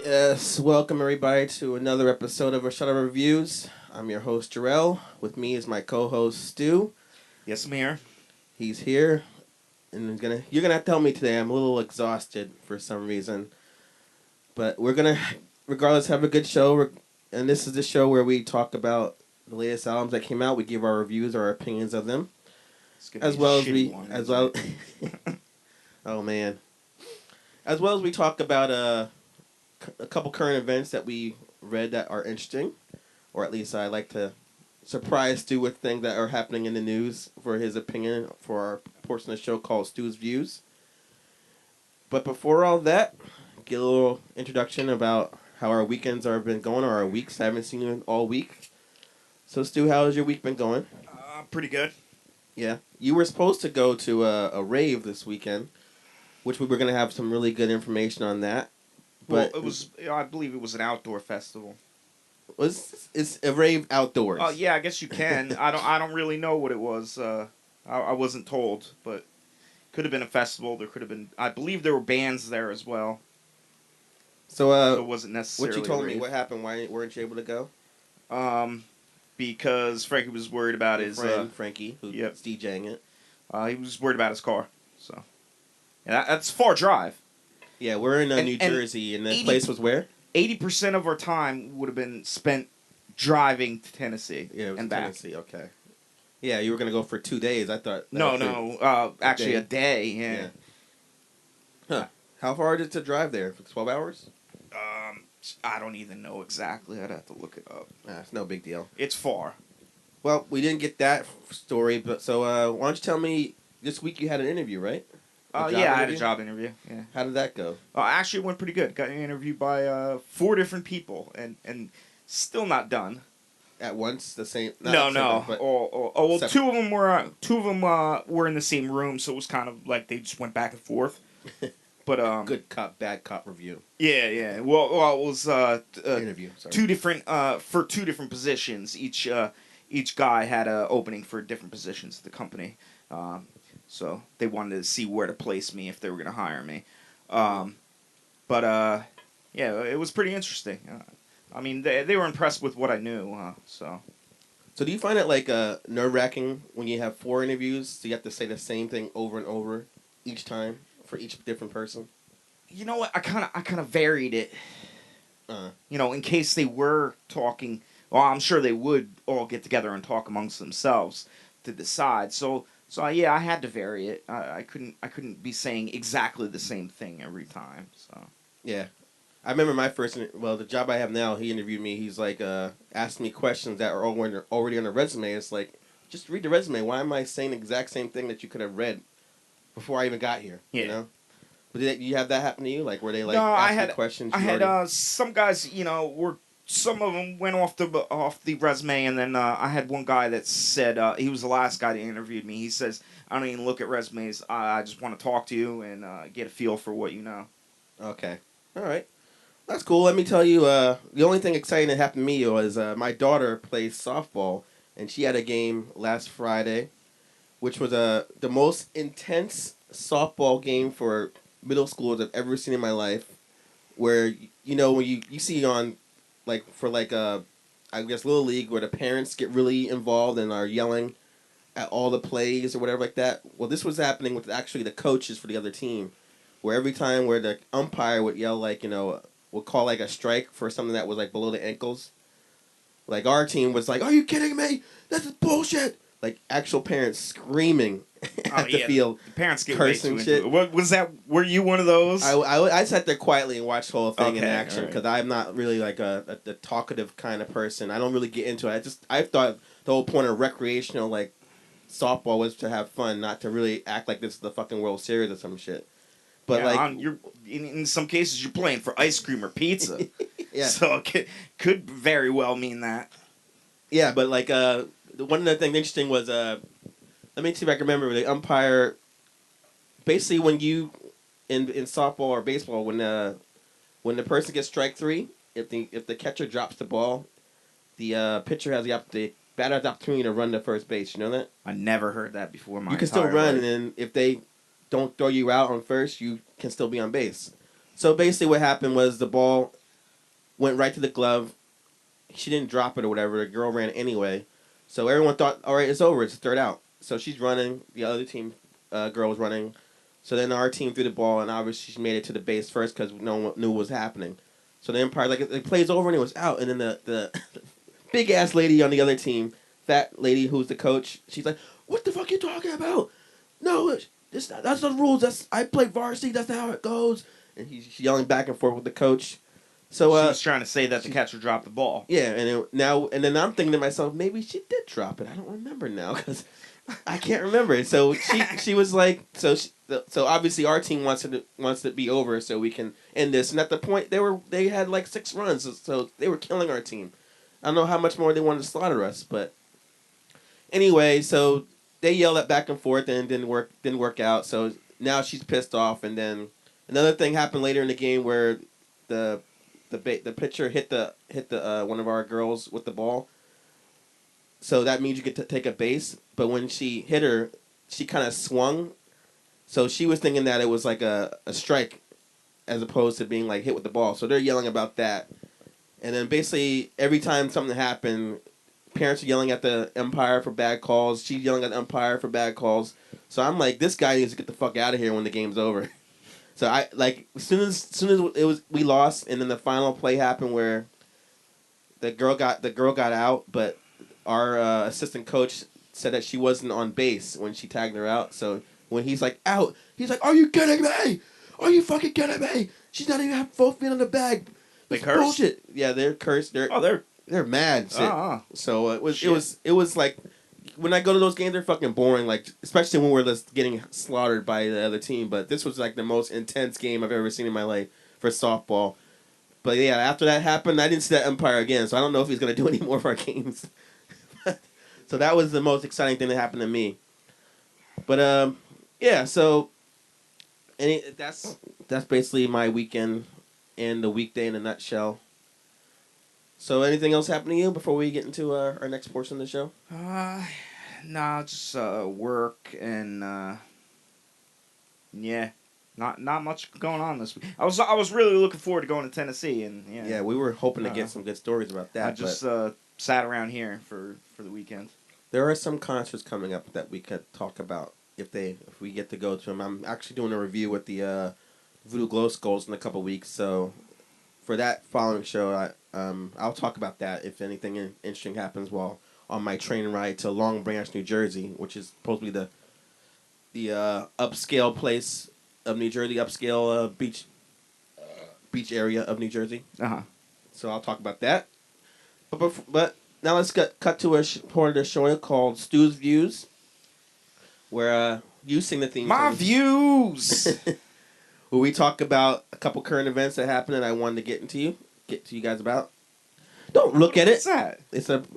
Yes, welcome everybody to another episode of Shut Up Reviews. I'm your host Jarrell. With me is my co-host Stu. Yes, I'm here. He's here, and you're gonna have to tell me today. I'm a little exhausted for some reason, but we're gonna, regardless, have a good show. And this is the show where we talk about the latest albums that came out. We give our reviews, our opinions of them, It's gonna as be a well as shitty one, as isn't well. it? Oh man, as well as we talk about a couple current events that we read that are interesting, or at least I like to surprise Stu with things that are happening in the news for his opinion for our portion of the show called Stu's Views. But before all that, get a little introduction about how our weekends have been going, or our weeks. I haven't seen you all week. So Stu, how has your week been going? Pretty good. Yeah, you were supposed to go to a rave this weekend, which we were going to have some really good information on that. Well, But it was. I believe it was an outdoor festival. it's a rave outdoors. Oh yeah, I guess you can. I don't really know what it was. I wasn't told, but could have been a festival. There could have been. I believe there were bands there as well. So So it wasn't necessarily. what you told a me, rave. what happened? Why weren't you able to go? Um, because Frankie was worried about Your his friend Frankie, who's yep. DJing it. He was worried about his car. So, and that's a far drive. Yeah, we're in New And Jersey, and the place was where? 80% of our time would have been spent driving to Tennessee Yeah, it was and back. Tennessee. Okay. Yeah, you were gonna go for 2 days. I thought. Actually a day. Yeah. Yeah. Huh? How far is it to drive there? 12 hours? I don't even know exactly. I'd have to look it up. It's no big deal. It's far. Well, we didn't get that story, but so why don't you tell me? This week you had an interview, right? Yeah, I had a job interview. Yeah. How did that go? Actually, it went pretty good. Got interviewed by 4 different people, and still not done. At once, the same? No. But Well, two of them were in the same room, so it was kind of like they just went back and forth. But good cop, bad cop review. Yeah. Well, it was Interview. Sorry. two different for 2 different positions. Each guy had a opening for different positions at the company. So they wanted to see where to place me if they were going to hire me. But yeah, it was pretty interesting. I mean, they were impressed with what I knew. So do you find it like nerve-wracking when you have 4 interviews, so you have to say the same thing over and over each time for each different person? you know what? I kind of varied it. In case they were talking. Well, I'm sure they would all get together and talk amongst themselves to decide. So yeah, I had to vary it. I couldn't be saying exactly the same thing every time. So Yeah. I remember the job I have now, he interviewed me. He's like, asked me questions that are already on the resume. It's like, just read the resume. Why am I saying the exact same thing that you could have read before I even got here? Yeah. You know? But did you have that happen to you? Like, were they like no, asking questions? I had some guys. Some of them went off the resume, and then I had one guy that said he was the last guy that interviewed me. He says, "I don't even look at resumes. I just want to talk to you and get a feel for what you know." Okay. All right. That's cool. Let me tell you, the only thing exciting that happened to me was my daughter plays softball, and she had a game last Friday, which was the most intense softball game for middle schoolers I've ever seen in my life. Where when you see on I guess Little League, where the parents get really involved and are yelling at all the plays or whatever like that. Well, this was happening with actually the coaches for the other team, where every time where the umpire would yell would call like a strike for something that was like below the ankles. Like our team was like, "Are you kidding me? This is bullshit!" Like actual parents screaming at the field. The parents get cursing way too shit. into it. What was that? Were you one of those? I sat there quietly and watched the whole thing in Okay, action because alright. I'm not really like a talkative kind of person. I don't really get into it. I thought the whole point of recreational like softball was to have fun, not to really act like this is the fucking World Series or some shit. But you're in some cases you're playing for ice cream or pizza. yeah. So it could very well mean that. Yeah, but one of the things interesting was let me see if I can remember the umpire. Basically, when you in softball or baseball, when the person gets strike 3, if the catcher drops the ball, the pitcher has the batter has the opportunity to run to first base. You know that? I never heard that before. You can still run, and then if they don't throw you out on first, you can still be on base. So basically, what happened was the ball went right to the glove. She didn't drop it or whatever. The girl ran anyway. So everyone thought, all right, it's over. It's third out. So she's running. The other team girl was running. So then our team threw the ball, and obviously she made it to the base first because no one knew what was happening. So the umpire, like, it plays over, and it was out. And then the big-ass lady on the other team, fat lady who's the coach, she's like, what the fuck you talking about? No, that's the rules. I play varsity. That's not how it goes. And she's yelling back and forth with the coach. So she was trying to say that the catcher dropped the ball. Yeah, and then I'm thinking to myself, maybe she did drop it. I don't remember now because I can't remember it. So she was like, so obviously our team wants it to be over so we can end this. And at the point they had like 6 runs, so they were killing our team. I don't know how much more they wanted to slaughter us, but anyway, so they yelled at back and forth and it didn't work out. So now she's pissed off, and then another thing happened later in the game where the pitcher hit the one of our girls with the ball. So that means you get to take a base. But when she hit her, she kind of swung. So she was thinking that it was like a strike as opposed to being like hit with the ball. So they're yelling about that. And then basically every time something happened, parents are yelling at the umpire for bad calls. She's yelling at the umpire for bad calls. So I'm like, this guy needs to get the fuck out of here when the game's over. So I like as soon as we lost, and then the final play happened where the girl got out, but our assistant coach said that she wasn't on base when she tagged her out. So when he's like out, he's like, "Are you kidding me? Are you fucking kidding me? She's not even have both feet on the bag." They cursed? Bullshit. Yeah, they're cursed. They're mad. So it was like. When I go to those games, they're fucking boring. Like, especially when we're just getting slaughtered by the other team. But this was like the most intense game I've ever seen in my life for softball. But yeah, after that happened, I didn't see that umpire again. So I don't know if he's gonna do any more of our games. So that was the most exciting thing that happened to me. But yeah. So, that's basically my weekend and the weekday in a nutshell. So anything else happen to you before we get into our next portion of the show? Nah, just work and yeah, not much going on this week. I was really looking forward to going to Tennessee, and yeah, we were hoping to get some good stories about that. I just sat around here for the weekend. There are some concerts coming up that we could talk about if we get to go to them. I'm actually doing a review with the Voodoo Glow Skulls in a couple weeks, so for that following show, I'll talk about that if anything interesting happens while on my train ride to Long Branch, New Jersey, which is supposedly the upscale place of New Jersey, upscale beach area of New Jersey. So I'll talk about that. But now let's cut to a part of the show called Stu's Views, where you sing the theme song. My views. Where we talk about a couple current events that happened and I wanted to get to you guys about. Don't look at it. What's that?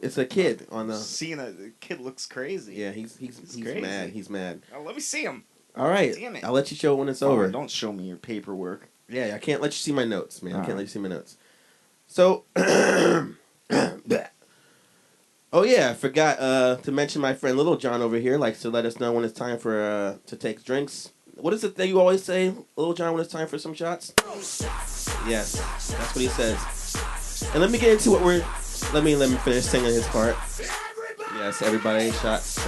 It's a kid on the. Seeing the kid looks crazy. Yeah, he's crazy. mad. He's mad. Oh, let me see him. All right, damn it. I'll let you show it when it's over. Don't show me your paperwork. Yeah, I can't let you see my notes, man. I can't let you see my notes. So, oh yeah, I forgot to mention my friend Little John over here likes to let us know when it's time for to take drinks. What is it that you always say, Little John, when it's time for some shots? Yes, that's what he says. And let me get into what we're. Let me finish singing his part. Yes, everybody, shots.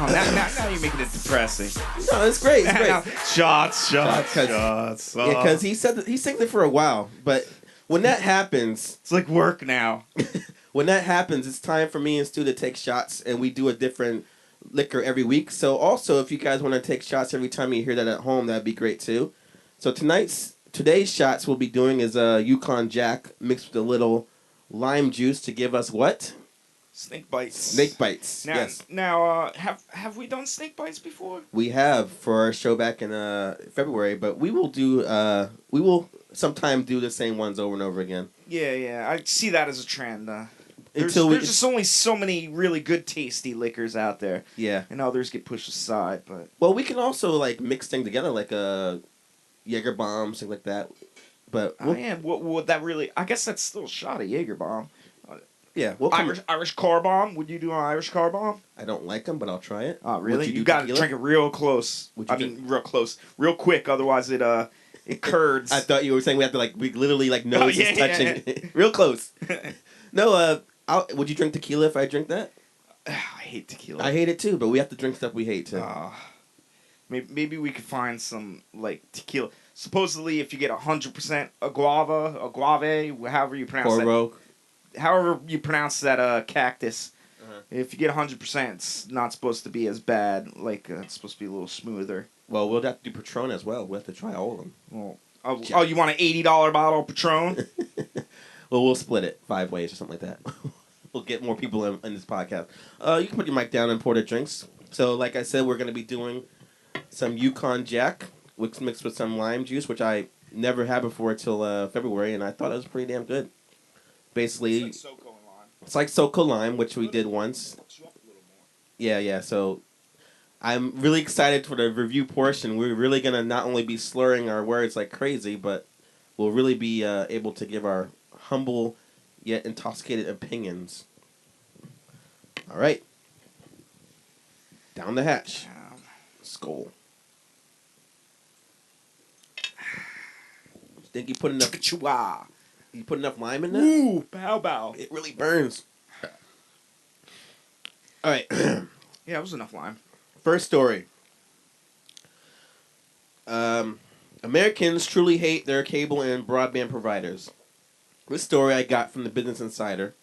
Oh, now you're making it depressing. No, it's great. It's great. Shots. Yeah, because he sings it for a while, but when that happens, it's like work now. When that happens, it's time for me and Stu to take shots, and we do a different liquor every week. So also, if you guys want to take shots every time you hear that at home, that'd be great too. So today's shots we'll be doing is a Yukon Jack mixed with a little lime juice to give us what? Snake bites. Snake bites. Yes. Now, have we done snake bites before? We have for our show back in February, but we will sometime do the same ones over and over again. Yeah. I see that as a trend. There's just only so many really good, tasty liquors out there. Yeah. And others get pushed aside, but... Well, we can also, like, mix things together, like a Jaeger bomb, things like that. But what would that really... I guess that's still a shot of Jaeger bomb. Yeah. Irish car bomb? Would you do an Irish car bomb? I don't like them, but I'll try it. Oh, really? You got to drink it real close. Real close. Real quick, otherwise it curds. I thought you were saying we have to we literally nose is touching yeah. real close. No, would you drink tequila if I drink that? I hate tequila. I hate it too, but we have to drink stuff we hate too. Maybe we could find some tequila. Supposedly, if you get 100% agave, however you pronounce Coro. that, however you pronounce that cactus, if you get 100%, it's not supposed to be as bad. It's supposed to be a little smoother. Well, we'll have to do Patron as well. We'll have to try all of them. Well, you want an $80 bottle of Patron? Well, we'll split it 5 ways or something like that. We'll get more people in this podcast. You can put your mic down and pour the drinks. So, like I said, we're going to be doing some Yukon Jack mixed with some lime juice, which I never had before until February, and I thought it was pretty damn good. Basically, it's like SoCo and lime. It's like SoCo Lime, which we did once. Yeah. So I'm really excited for the review portion. We're really going to not only be slurring our words like crazy, but we'll really be able to give our humble yet intoxicated opinions. All right. Down the hatch. Skull. Think you put enough? You put enough lime in there? Ooh, bow. It really burns. All right. Yeah, it was enough lime. First story. Americans truly hate their cable and broadband providers. This story I got from the Business Insider.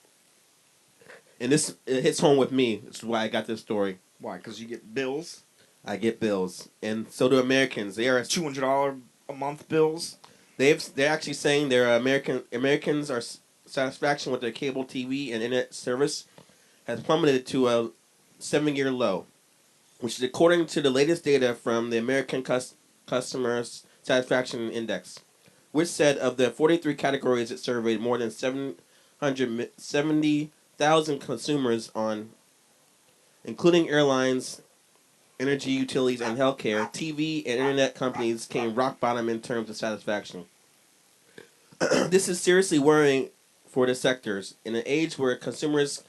And it hits home with me. This is why I got this story. Why? Because you get bills? I get bills. And so do Americans. They are $200 a month bills? They're actually saying their Americans are satisfaction with their cable TV and internet service has plummeted to a 7-year low, which is according to the latest data from the American Customer Satisfaction Index, which said of the 43 categories it surveyed, more than 770,000 consumers on, including airlines, energy utilities, and healthcare, TV and internet companies came rock bottom in terms of satisfaction. This is seriously worrying for the sectors. In an age where consumers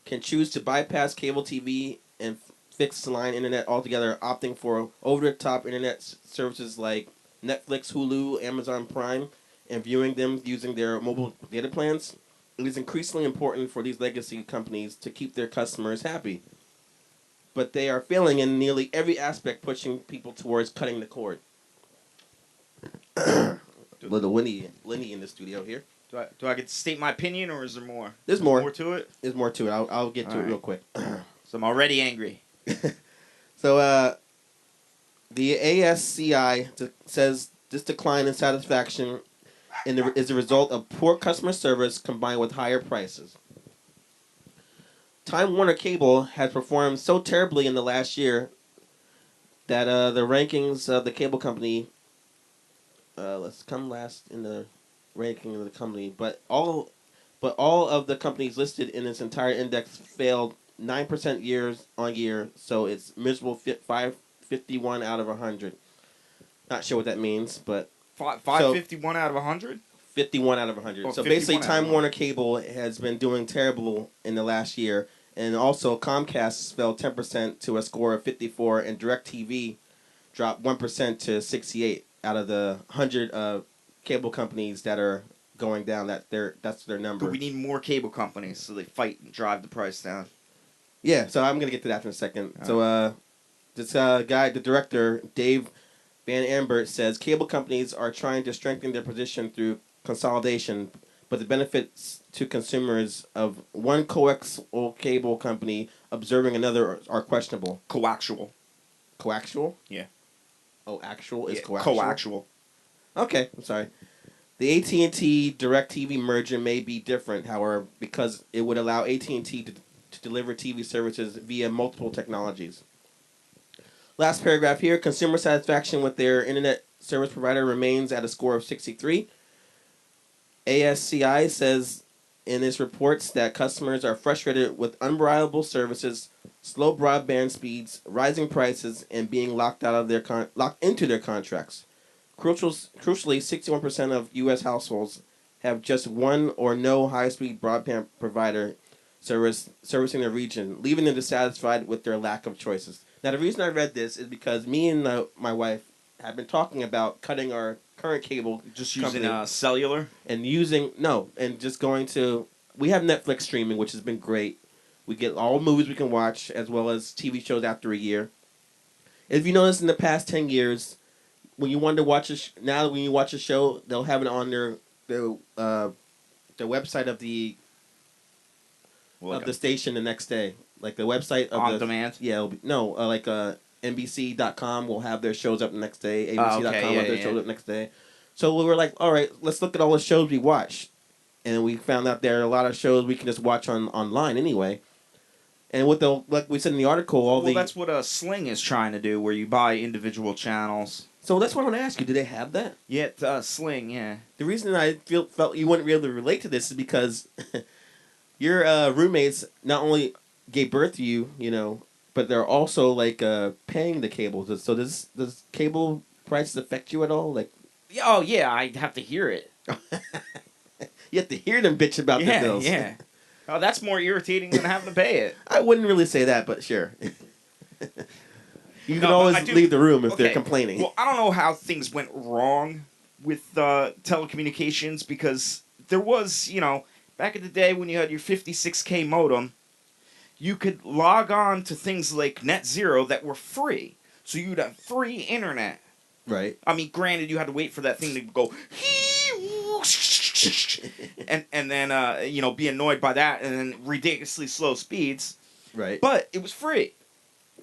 can choose to bypass cable TV and fixed-line internet altogether, opting for over-the-top internet services like Netflix, Hulu, Amazon Prime, and viewing them using their mobile data plans, it is increasingly important for these legacy companies to keep their customers happy. But they are failing in nearly every aspect, pushing people towards cutting the cord. A little Winnie in the studio here. Do I get to state my opinion, or is there more? There's more. More to it? There's more to it. I'll get to it real quick. So I'm already angry. So, the ASCI says this decline in satisfaction is a result of poor customer service combined with higher prices. Time Warner Cable has performed so terribly in the last year that the rankings of the cable company let's come last in the ranking of the company, but all of the companies listed in its entire index failed 9% years on year, so it's miserable 551 out of 100. Not sure what that means, but 551 out of 100? 51 out of 100. Oh, so basically, 51 Time Warner Cable has been doing terrible in the last year. And also, Comcast fell 10% to a score of 54, and DirecTV dropped 1% to 68 out of the 100 cable companies that are going down. That's their number. But we need more cable companies so they fight and drive the price down. Yeah, so I'm going to get to that in a second. So this guy, the director, Dave Van Ambert, says cable companies are trying to strengthen their position through consolidation, but the benefits to consumers of one coaxial cable company observing another are questionable. Coaxial. Coaxial? Yeah. Oh, actual is coaxial? Coaxial. Okay, I'm sorry. The AT&T DirecTV merger may be different, however, because it would allow AT&T to deliver TV services via multiple technologies. Last paragraph here. Consumer satisfaction with their internet service provider remains at a score of 63. ASCI says in its reports that customers are frustrated with unreliable services, slow broadband speeds, rising prices, and being locked into their contracts. Crucially, 61% of U.S. households have just one or no high-speed broadband provider servicing their region, leaving them dissatisfied with their lack of choices. Now, the reason I read this is because me and my wife have been talking about cutting our current cable Just company using cellular. and just going to. We have Netflix streaming, which has been great. We get all movies we can watch as well as TV shows after a year. If you notice, in the past 10 years, when you wanted to watch now when you watch a show, they'll have it on their the website of the station the next day, like the website of on demand. Yeah, it'll be, no, like NBC.com will have their shows up the next day. Okay, ABC.com will have their shows up the next day. So we were like, all right, let's look at all the shows we watch, and we found out there are a lot of shows we can just watch online anyway. And with like we said in the article, that's what Sling is trying to do, where you buy individual channels. So that's what I want to ask you. Do they have that? Yeah, Sling. Yeah. The reason I felt you wouldn't be able to relate to this is because your roommates not only gave birth to you, but they're also like paying the cable. So does cable prices affect you at all? Like, Oh yeah, I have to hear it. you have to hear them bitch about their bills. Yeah. Oh, that's more irritating than having to pay it. I wouldn't really say that, but sure. You can always leave the room if they're complaining. Well, I don't know how things went wrong with telecommunications, because there was, back in the day when you had your 56K modem, you could log on to things like Net Zero that were free. So you'd have free internet. Right. I mean, granted, you had to wait for that thing to go... and then, be annoyed by that, and then ridiculously slow speeds. Right. But it was free.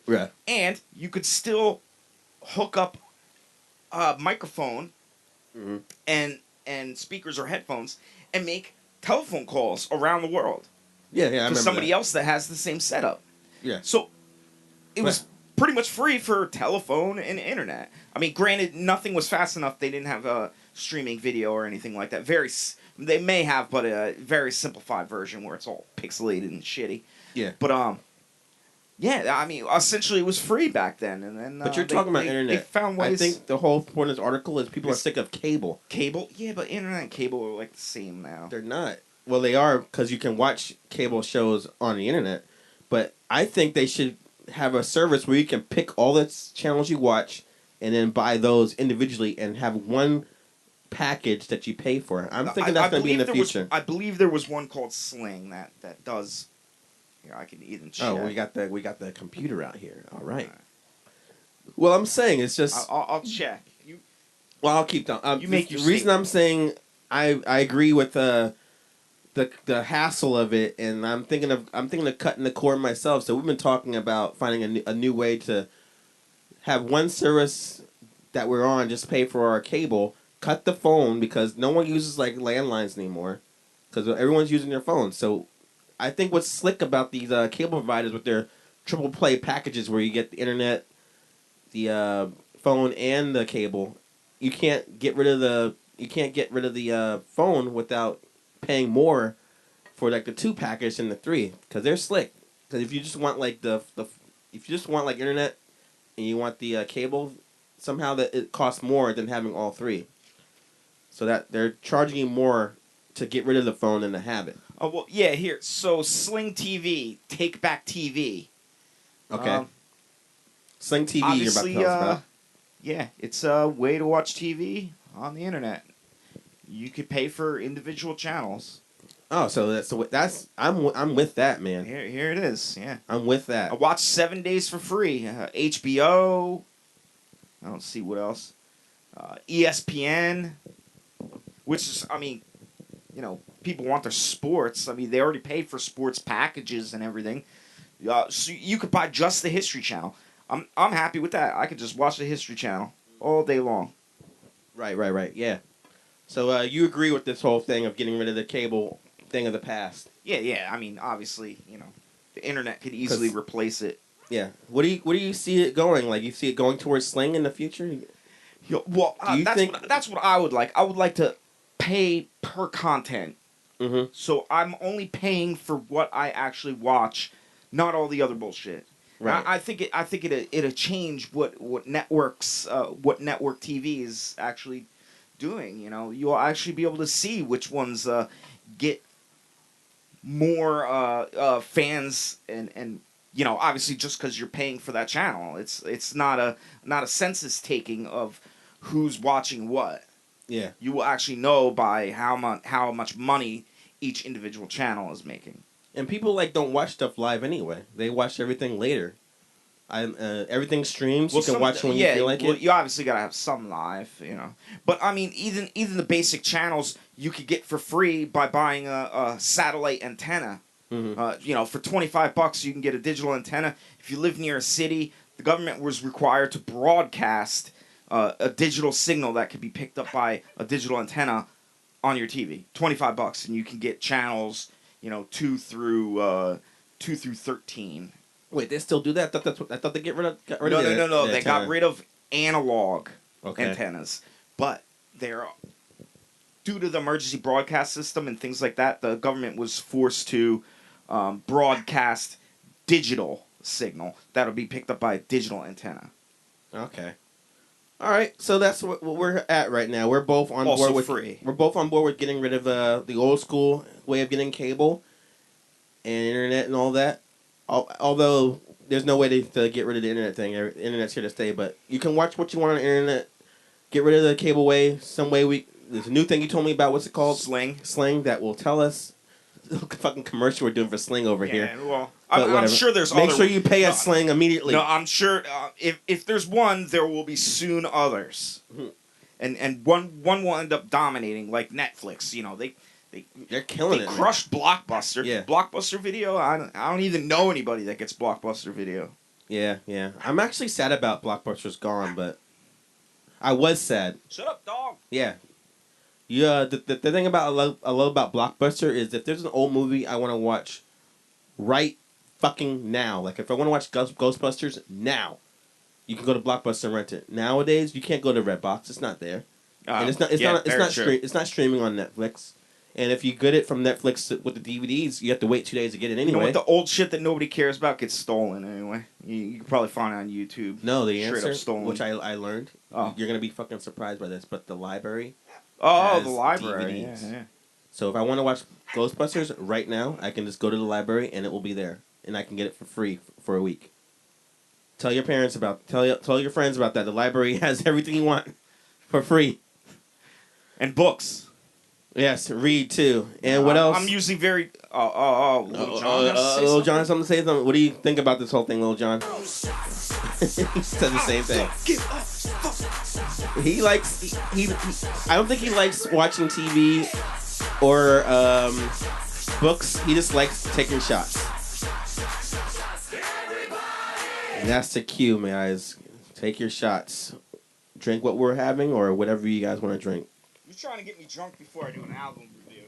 Yeah. And you could still hook up a microphone and speakers or headphones and make telephone calls around the world. Yeah, I remember to somebody else that has the same setup. Yeah. So it was pretty much free for telephone and internet. I mean, granted, nothing was fast enough. They didn't have a streaming video or anything like that. They may have, but a very simplified version where it's all pixelated and shitty. Yeah. But yeah, I mean, essentially it was free back then, and then. But you're talking about internet. They found ways. I think the whole point of this article is people are sick of cable. Cable, yeah, but internet and cable are like the same now. They're not. Well, they are, because you can watch cable shows on the internet. But I think they should have a service where you can pick all the channels you watch and then buy those individually and have one package that you pay for. I'm thinking that's going to be in the future. I believe there was one called Sling that does. Here, I can even check. Oh, we got the computer out here. All right. Well, I'm saying it's just. I'll check. Well, I'll keep talking. You make the your reason statement. I'm saying I agree with the hassle of it, and I'm thinking of cutting the cord myself. So we've been talking about finding a new way to have one service that we're on, just pay for our cable, cut the phone, because no one uses like landlines anymore, because everyone's using their phones. So I think what's slick about these cable providers with their triple play packages, where you get the internet, the phone, and the cable, you can't get rid of the phone without paying more for like the 2 package and the 3, because they're slick. Because if you just want like internet and you want the cable, somehow that it costs more than having all 3. So that they're charging you more to get rid of the phone than to have it. Oh well, yeah. Here, so Sling TV, Take Back TV. Okay. Sling TV, you're about to tell us about. Yeah, it's a way to watch TV on the internet. You could pay for individual channels. Oh, so that's I'm with that, man. Here it is. Yeah, I'm with that. I watched 7 days for free. HBO. I don't see what else. ESPN, which is, I mean, people want their sports. I mean, they already pay for sports packages and everything. So you could buy just the History Channel. I'm happy with that. I could just watch the History Channel all day long. Right. Yeah. So you agree with this whole thing of getting rid of the cable thing of the past? Yeah. I mean, obviously, the internet could easily replace it. Yeah. What do you see it going? Like, you see it going towards Sling in the future? Well, that's what I would like. I would like to pay per content. Mm-hmm. So I'm only paying for what I actually watch, not all the other bullshit. Right. I think it'll change what networks what network TV is actually doing. You'll actually be able to see which ones get more fans and obviously just because you're paying for that channel, it's not a census taking of who's watching what. Yeah. You will actually know by how much money each individual channel is making. And people don't watch stuff live anyway. They watch everything later. Everything streams. You can watch when you feel like it. You obviously gotta have some live, But I mean, even the basic channels you could get for free by buying a satellite antenna. Mm-hmm. For $25 you can get a digital antenna. If you live near a city, the government was required to broadcast a digital signal that could be picked up by a digital antenna on your TV. $25, and you can get channels, 2 through 13. Wait, they still do that? I thought they got rid No, of no, it. no, no. They got rid of analog Okay. antennas, but they're due to the emergency broadcast system and things like that. The government was forced to broadcast digital signal that'll be picked up by a digital antenna. Okay. All right, so that's what we're at right now. We're both on Also board with free. We're both on board with getting rid of the old school way of getting cable and internet and all that. Although there's no way to get rid of the internet thing. The internet's here to stay, but you can watch what you want on the internet. Get rid of the cable way. Some way there's a new thing you told me about. What's it called? Sling that will tell us. Fucking commercial we're doing for Sling over here. Well, I'm sure there's Make sure you pay us Sling immediately. No, I'm sure if there's one, there will be soon others. Mm-hmm. And one will end up dominating, like Netflix. They're killing it. They crushed Blockbuster. Yeah. Blockbuster Video. I don't even know anybody that gets Blockbuster Video. Yeah. I'm actually sad about Blockbuster's gone, but I was sad. Shut up, dog. Yeah. Yeah. The thing I love about Blockbuster is if there's an old movie I want to watch right fucking now, like if I want to watch Ghostbusters now, you can go to Blockbuster and rent it. Nowadays, you can't go to Redbox. It's not there. And it's not streaming on Netflix. And if you get it from Netflix with the DVDs, you have to wait 2 days to get it anyway. You know what? The old shit that nobody cares about gets stolen anyway. You can probably find it on YouTube. No, the straight answer, up stolen. which I learned, you're going to be fucking surprised by this, but the library the library. DVDs. Yeah. So if I want to watch Ghostbusters right now, I can just go to the library and it will be there. And I can get it for free for a week. Tell your parents tell your friends about that. The library has everything you want for free. And books. Yes, read too. And what else? I'm usually very. Little John has something to say. What do you think about this whole thing, Little John? He said the same thing. He likes. I don't think he likes watching TV or books. He just likes taking shots. And that's the cue, guys. Take your shots. Drink what we're having or whatever you guys want to drink. You're trying to get me drunk before I do an album review.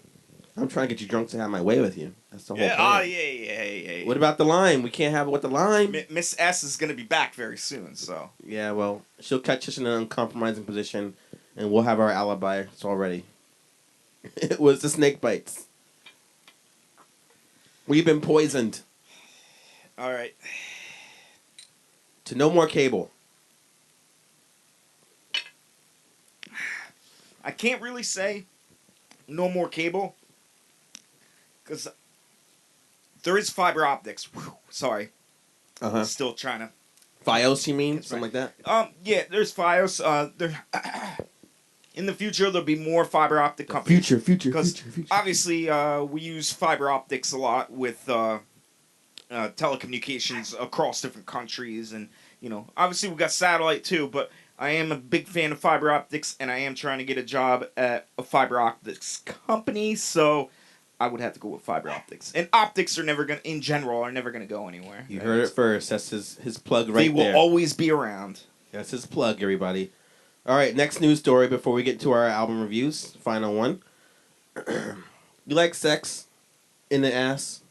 I'm trying to get you drunk to have my way with you. That's the whole plan. Oh, yeah. What about the lime? We can't have it with the lime. Miss S is going to be back very soon, so. Yeah, well, she'll catch us in an uncompromising position, and we'll have our alibi. It's all ready. It was the snake bites. We've been poisoned. All right. To no more cable. I can't really say no more cable because there is fiber optics. Whew, sorry. Still trying to. Fios, you mean? Something like that? Yeah, there's Fios. In the future, there'll be more fiber optic companies. Future. Obviously, we use fiber optics a lot with telecommunications across different countries. And, obviously we got satellite too, but I am a big fan of fiber optics, and I am trying to get a job at a fiber optics company, so I would have to go with fiber optics. And optics are never gonna go anywhere. You heard it first. That's his plug right there. They will always be around. That's his plug, everybody. All right, next news story before we get to our album reviews. Final one. You like sex in the ass?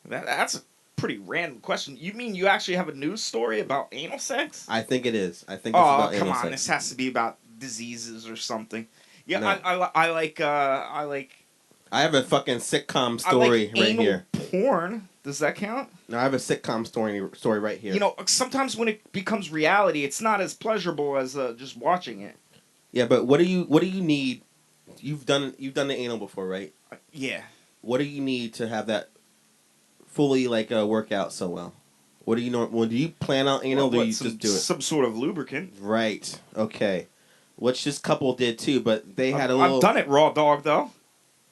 That's a pretty random question. You mean you actually have a news story about anal sex? I think it is. I think it's about anal sex. Come on. This has to be about diseases or something. Yeah, no. I like. I have a fucking sitcom story right anal here. Porn. Does that count? No, I have a sitcom story right here. Sometimes when it becomes reality, it's not as pleasurable as just watching it. Yeah, but what do you need? You've done the anal before, right? Yeah. What do you need to have that fully work out so well? What do you know? When do you plan out anal? Or do you just do it? Some sort of lubricant. Right. Okay. which this couple did too, but they had a I've little done it raw dog though,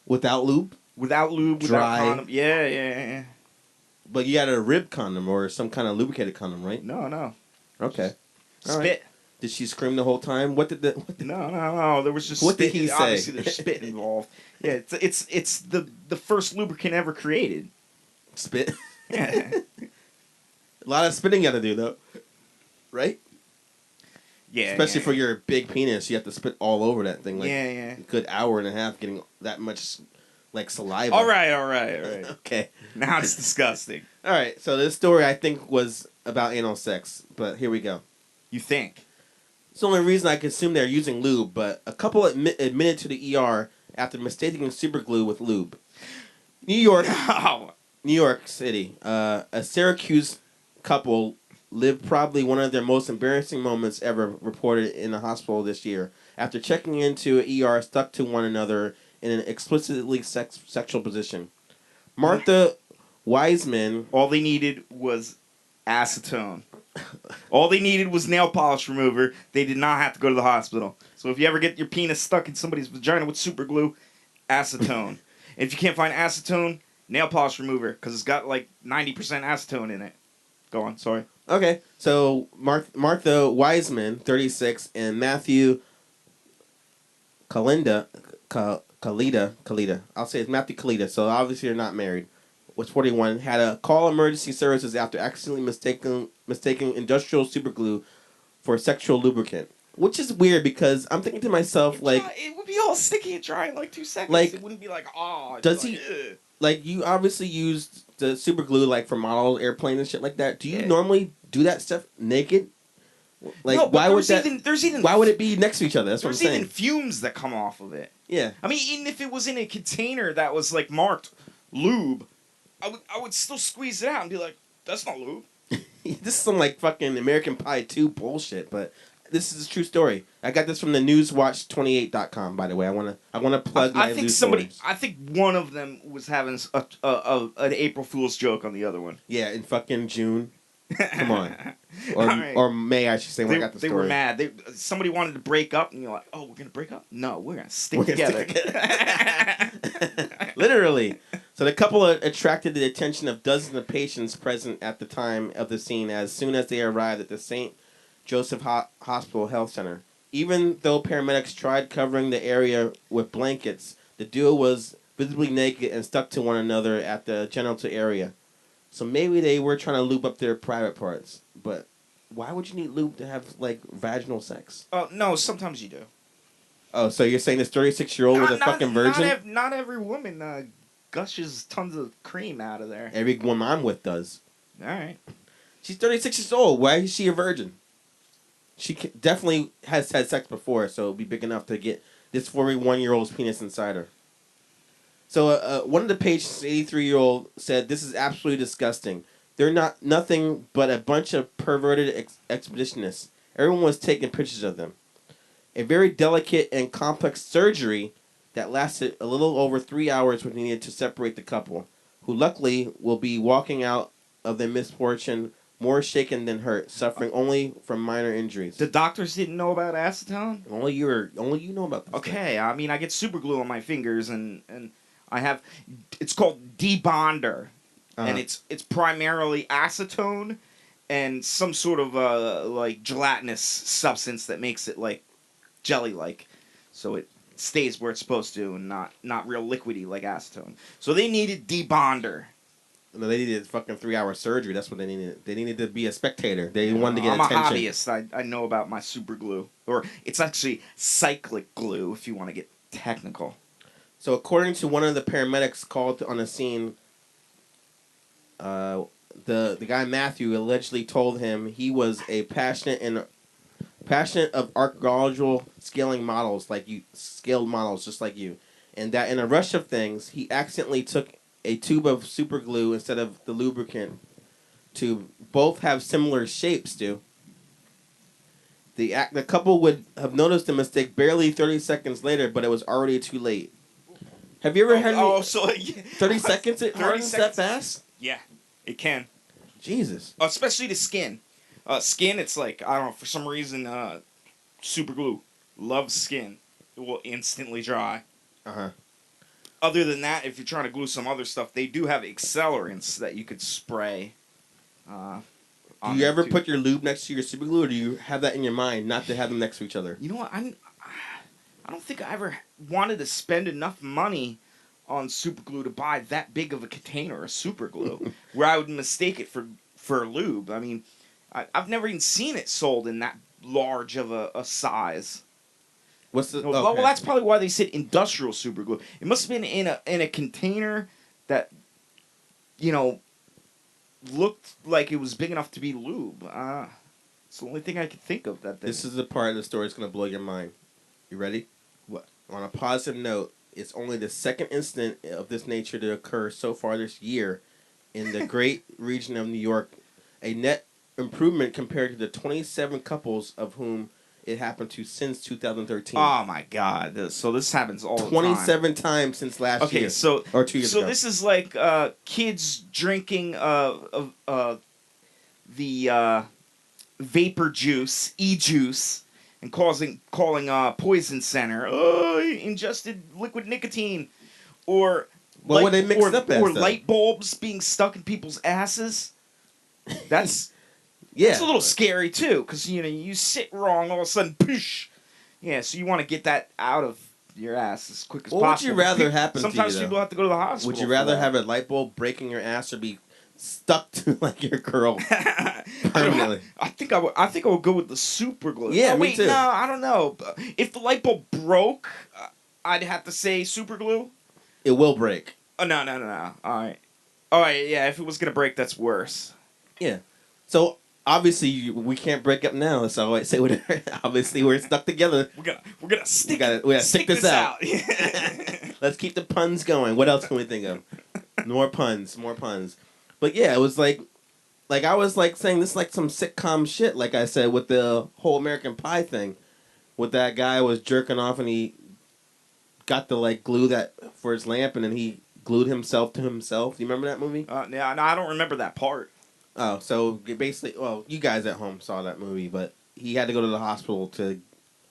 without lube, without lube, without dry. condom. Yeah. But you had a rib condom or some kind of lubricated condom, right? No. Okay. All Spit. right. Did she scream the whole time? What did No. There was just What spit. did he say? Obviously, there's spit involved. Yeah, it's the first lubricant ever created. Spit? Yeah. A lot of spitting you have to do, though. Right? Yeah. Especially for your big penis, you have to spit all over that thing. Like, yeah. a good hour and a half getting that much, like, saliva. All right. Okay. Now it's disgusting. All right, so this story, I think, was about anal sex, but here we go. You think? It's the only reason I can assume they're using lube, but a couple admitted to the ER after mistaking super glue with lube. New York City. A Syracuse couple lived probably one of their most embarrassing moments ever reported in a hospital this year after checking into an ER stuck to one another in an explicitly sexual position. Martha Wiseman. All they needed was acetone. All they needed was nail polish remover. They did not have to go to the hospital. So if you ever get your penis stuck in somebody's vagina with super glue, acetone. And if you can't find acetone, nail polish remover, because it's got like 90% acetone in it. Go on, sorry. Okay, so Martha Wiseman, 36, and Matthew Kalida. I'll say it's Matthew Kalida, so obviously they're not married. Was 41, had a call emergency services after accidentally mistaking industrial superglue for sexual lubricant. Which is weird because I'm thinking to myself, it would be all sticky and dry in like 2 seconds. Like, it wouldn't be like, oh. Does he? Ugh. Like, you obviously used the super glue like for models, airplanes, and shit like that. Do you normally do that stuff naked? Like, no, why would that? Why would it be next to each other? That's what I'm saying. There's even fumes that come off of it. Yeah. I mean, even if it was in a container that was like marked lube, I would still squeeze it out and be like, that's not lube. This is some like fucking American Pie 2 bullshit, but this is a true story. I got this from the newswatch28.com, by the way. I want to plug my news stories. I think one of them was having an April Fool's joke on the other one. Yeah, in fucking June. Come on. Or right. or May, I should say, when I got the story. They were mad. Somebody wanted to break up, and you're like, oh, we're going to break up? No, we're going to stick together. Literally. So the couple attracted the attention of dozens of patients present at the time of the scene as soon as they arrived at the St. Joseph Hospital Health Center. Even though paramedics tried covering the area with blankets, the duo was visibly naked and stuck to one another at the genital area. So maybe they were trying to lube up their private parts. But why would you need lube to have, like, vaginal sex? Oh, no, sometimes you do. Oh, so you're saying this 36-year-old was a fucking virgin? Not every woman gushes tons of cream out of there. Every woman I'm with does. All right. She's 36 years old. Why is she a virgin? She definitely has had sex before, so it'll be big enough to get this 41-year-old's penis inside her. So one of the patients, 83-year-old, said, "This is absolutely disgusting. They're nothing but a bunch of perverted expeditionists. Everyone was taking pictures of them. A very delicate and complex surgery that lasted a little over 3 hours was needed to separate the couple, who luckily will be walking out of their misfortune more shaken than hurt, suffering only from minor injuries." The doctors didn't know about acetone? Only you know about this. Okay, I mean, I get super glue on my fingers, and I have, it's called debonder, and it's primarily acetone and some sort of like gelatinous substance that makes it like jelly-like, so it stays where it's supposed to and not real liquidy like acetone. So they needed debonder. No, they needed fucking 3-hour surgery. That's what they needed. They needed to be a spectator. They wanted to get attention. I'm a hobbyist. I know about my super glue. Or it's actually cyclic glue if you want to get technical. So according to one of the paramedics called on the scene, the guy Matthew allegedly told him he was a passionate of archaeological scaled models just like you, and that in a rush of things he accidentally took a tube of super glue instead of the lubricant tube. Both have similar shapes, Stu. The couple would have noticed the mistake barely 30 seconds later, but it was already too late. Have you ever had 30 seconds? It hardens that fast? Yeah, it can. Jesus. Especially the skin. Skin, it's like, I don't know, for some reason, super glue. Love skin. It will instantly dry. Uh-huh. Other than that, if you're trying to glue some other stuff, they do have accelerants that you could spray. Do you ever put your lube next to your super glue, or do you have that in your mind not to have them next to each other? You know what? I don't think I ever wanted to spend enough money on super glue to buy that big of a container of super glue, where I would mistake it for lube. I mean, I've never even seen it sold in that large of a size. What's the? Well, that's probably why they said industrial super glue. It must have been in a container that, looked like it was big enough to be lube. It's the only thing I could think of. This is the part of the story that's going to blow your mind. You ready? What? On a positive note, it's only the second incident of this nature to occur so far this year in the great region of New York. A net improvement compared to the 27 couples of whom it happened to since 2013. Oh my God! So this happens all the time. 27 times since last year. Or 2 years ago. So this is like kids drinking the vapor juice, e-juice, and calling Poison Center. Oh, he ingested liquid nicotine, or what they mix it up as, or though? light bulbs being stuck in people's asses. That's yeah, it's a little scary too, because you sit wrong, all of a sudden, poosh. Yeah, so you want to get that out of your ass as quick as possible. What would you rather happen to you? Sometimes people have to go to the hospital. Would you rather have a light bulb break in your ass or be stuck to like your girl permanently? I think I would go with the super glue. Yeah, me too. No, I don't know. If the light bulb broke, I'd have to say super glue. It will break. Oh no. All right. Yeah, if it was gonna break, that's worse. Yeah. So obviously we can't break up now. That's all I say. Obviously we're stuck together. We're gonna stick. We gotta stick this out. Let's keep the puns going. What else can we think of? More puns. But yeah, it was like I was like saying this is like some sitcom shit. Like I said with the whole American Pie thing, with that guy was jerking off and he got the like glue that for his lamp and then he glued himself to himself. Do you remember that movie? Yeah, no, I don't remember that part. Oh, so basically, well, you guys at home saw that movie, but he had to go to the hospital to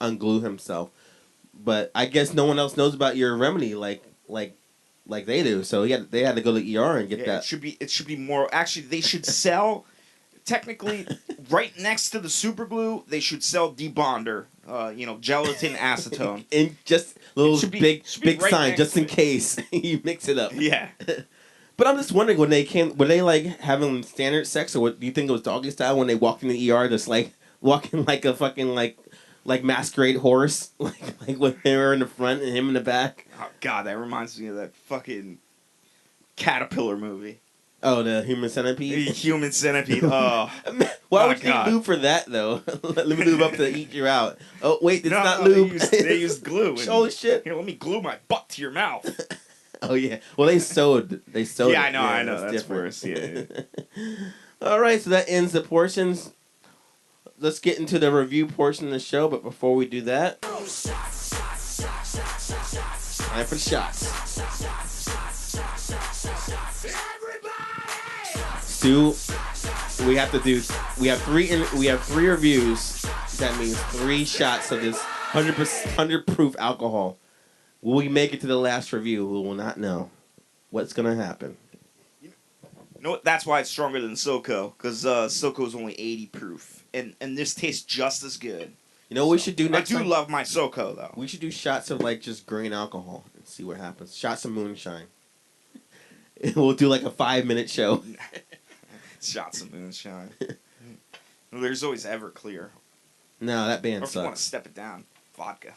unglue himself. But I guess no one else knows about your remedy like they do. So they had to go to the ER and get that. It should be more. Actually, they should sell. Technically, right next to the super glue, they should sell debonder. Gelatin acetone. And just little big right sign just in case you mix it up. Yeah. But I'm just wondering were they like having standard sex or what do you think it was doggy style when they walked in the ER just like walking like a fucking like masquerade horse like when they were in the front and him in the back? Oh God, that reminds me of that fucking caterpillar movie. Oh, the Human Centipede? Human Centipede. Oh. Why would you lube for that, though? Let me lube up to eat you out. Oh, wait, it's not lube. They used glue. Oh, shit. Here, let me glue my butt to your mouth. Oh, yeah. Well, they sewed. Yeah, I know. That's worse. Yeah. All right, so that ends the portions. Let's get into the review portion of the show, but before we do that... Time for the shots. Stu, we have 3 reviews. That means 3 shots of this 100 proof alcohol. Will we make it to the last review? We will not know what's gonna happen. You know what? That's why it's stronger than SoCo, because SoCo is only 80 proof, and this tastes just as good. You know what we should do next time? I do love my SoCo though. We should do shots of like just grain alcohol and see what happens. Shots of moonshine. We'll do like a 5-minute show. Shots of moonshine. Well, there's always Everclear. No, that band or if sucks. you want to step it down, vodka.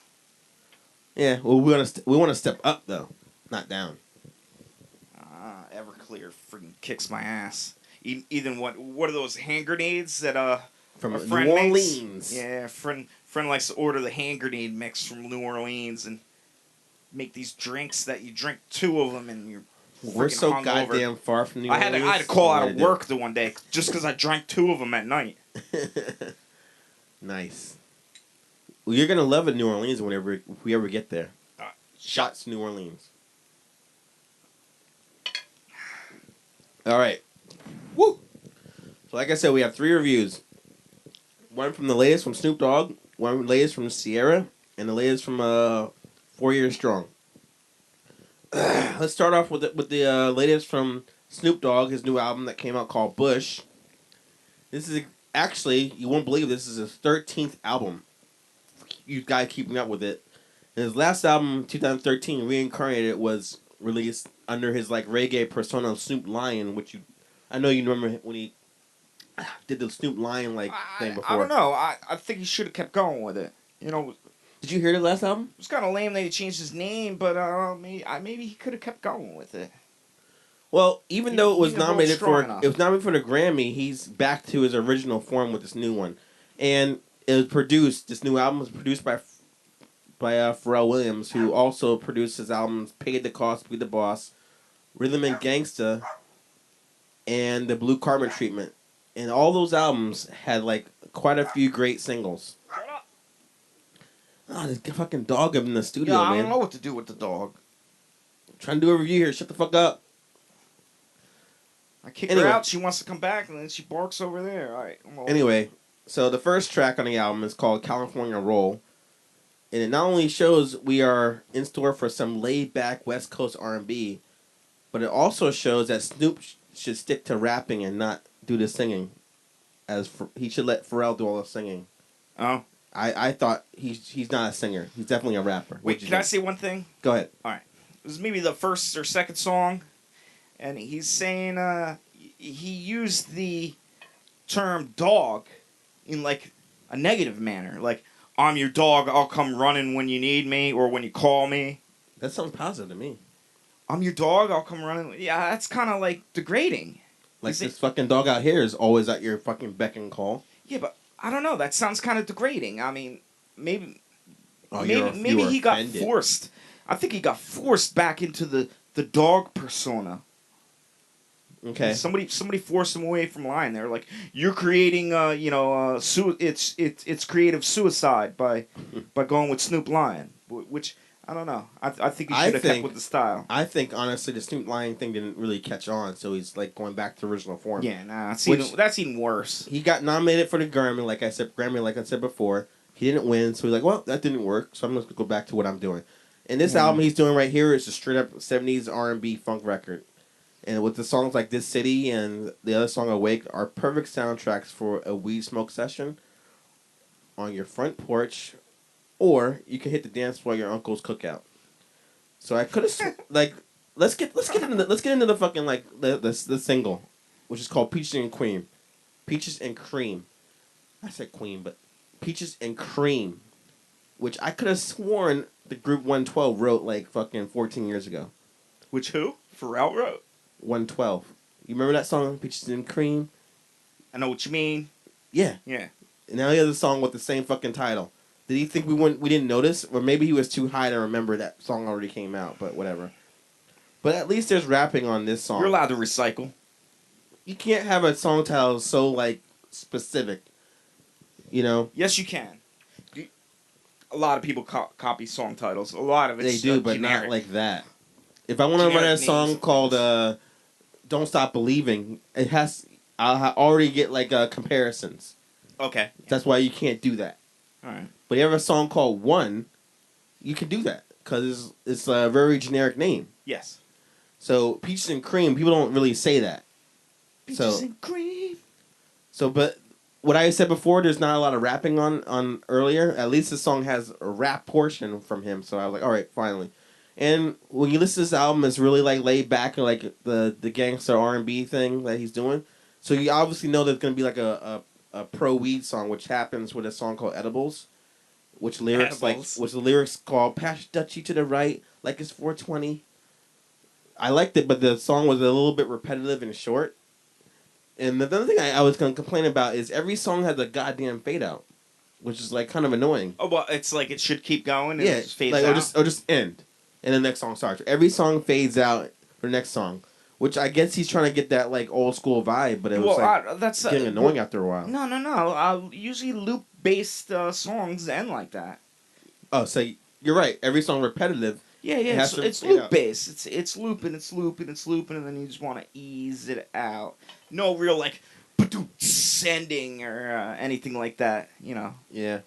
Yeah, well, we want to step up though, not down. Everclear freaking kicks my ass. Even what are those hand grenades that from a friend New makes? Orleans? Yeah, friend likes to order the hand grenade mix from New Orleans and make these drinks that you drink 2 of them and you're. We're so hungover. Goddamn far from New Orleans. I had to call out of work the one day just because I drank 2 of them at night. Nice. Well, you're gonna love it, New Orleans, if we ever get there. Shots, New Orleans. All right. Woo. So, like I said, we have 3 reviews. One from the latest from Snoop Dogg, one latest from Ciara, and the latest from 4 Years Strong. Let's start off with the latest from Snoop Dogg, his new album that came out called Bush. This is actually, you won't believe this is his 13th album. You guys keeping up with it. And his last album, 2013, Reincarnated, was released under his like reggae persona, Snoop Lion, which I know you remember when he did the Snoop Lion like thing before. I don't know. I think he should have kept going with it. You know, did you hear the last album? It was kind of lame that he changed his name, but maybe he could have kept going with it. Well, even though it was nominated for the Grammy, he's back to his original form with this new one, and it was produced. This new album was produced by Pharrell Williams, who also produced his albums "Paid the Cost, Be the Boss," "Rhythm and Gangsta," and "The Blue Carbon Treatment," and all those albums had like quite a few great singles. Oh, this fucking dog up in the studio, man. I don't know what to do with the dog. I'm trying to do a review here. Shut the fuck up. I kick her out. She wants to come back, and then she barks over there. All right. Anyway, so the first track on the album is called California Roll. And it not only shows we are in store for some laid-back West Coast R&B, but it also shows that Snoop should stick to rapping and not do the singing. He should let Pharrell do all the singing. Oh. I thought he's not a singer. He's definitely a rapper. Wait, can I say one thing? Go ahead. All right. This is maybe the first or second song. And he's saying he used the term dog in like a negative manner. Like, I'm your dog, I'll come running when you need me or when you call me. That sounds positive to me. I'm your dog, I'll come running. Yeah, that's kind of like degrading. Like this fucking dog out here is always at your fucking beck and call. Yeah, but I don't know. That sounds kind of degrading. I mean, maybe he got forced. I think he got forced back into the dog persona. Okay. Somebody forced him away from lying. They're like, you're creating, it's creative suicide by going with Snoop Lion, which I don't know. I think he should have kept with the style. I think honestly, the Snoop Lion thing didn't really catch on, so he's like going back to original form. Yeah, nah, that's even worse. He got nominated for the Grammy, like I said before. He didn't win, so he's like, well, that didn't work, so I'm just gonna go back to what I'm doing. And this album he's doing right here is a straight up '70s R&B funk record. And with the songs like This City and the other song Awake are perfect soundtracks for a weed smoke session on your front porch, or you can hit the dance floor at your uncle's cookout. So I could have like let's get into the fucking like the single, which is called Peaches and Cream. Peaches and Cream. I said Queen, but Peaches and Cream, which I could have sworn the group 112 wrote like fucking 14 years ago. Which who? Pharrell wrote? 112. You remember that song, Peaches and Cream? I know what you mean. Yeah. Yeah. And now he has a song with the same fucking title. Did he think we didn't notice? Or maybe he was too high to remember that song already came out, but whatever. But at least there's rapping on this song. You're allowed to recycle. You can't have a song title so, like, specific. You know? Yes, you can. A lot of people copy song titles. A lot of it's they do, but generic. not like that. If I want to write a song called Don't Stop Believing, I'll already get, like, comparisons. Okay. That's why you can't do that. All right. But you have a song called One, you can do that. Because it's a very generic name. Yes. So, Peaches and Cream, people don't really say that. Peaches and Cream. So, but what I said before, there's not a lot of rapping on earlier. At least the song has a rap portion from him. So I was like, all right, finally. And when you listen to this album, it's really like laid back and like the gangster R&B thing that he's doing. So you obviously know there's going to be like a pro weed song, which happens with a song called Edibles. Which the lyrics called "Pass Dutchie to the right, like it's 420." I liked it, but the song was a little bit repetitive and short. And the other thing I was going to complain about is every song has a goddamn fade out, which is like kind of annoying. Oh well, it's like it should keep going. And it fades like, out. or just end, and the next song starts. Every song fades out for the next song, which I guess he's trying to get that like old school vibe, but it was that's getting annoying after a while. No. Usually loop-based songs end like that. Oh, so you're right. Every song repetitive. Yeah. It's loop-based. It's looping, and then you just want to ease it out. No real like sending or anything like that. You know. Yeah.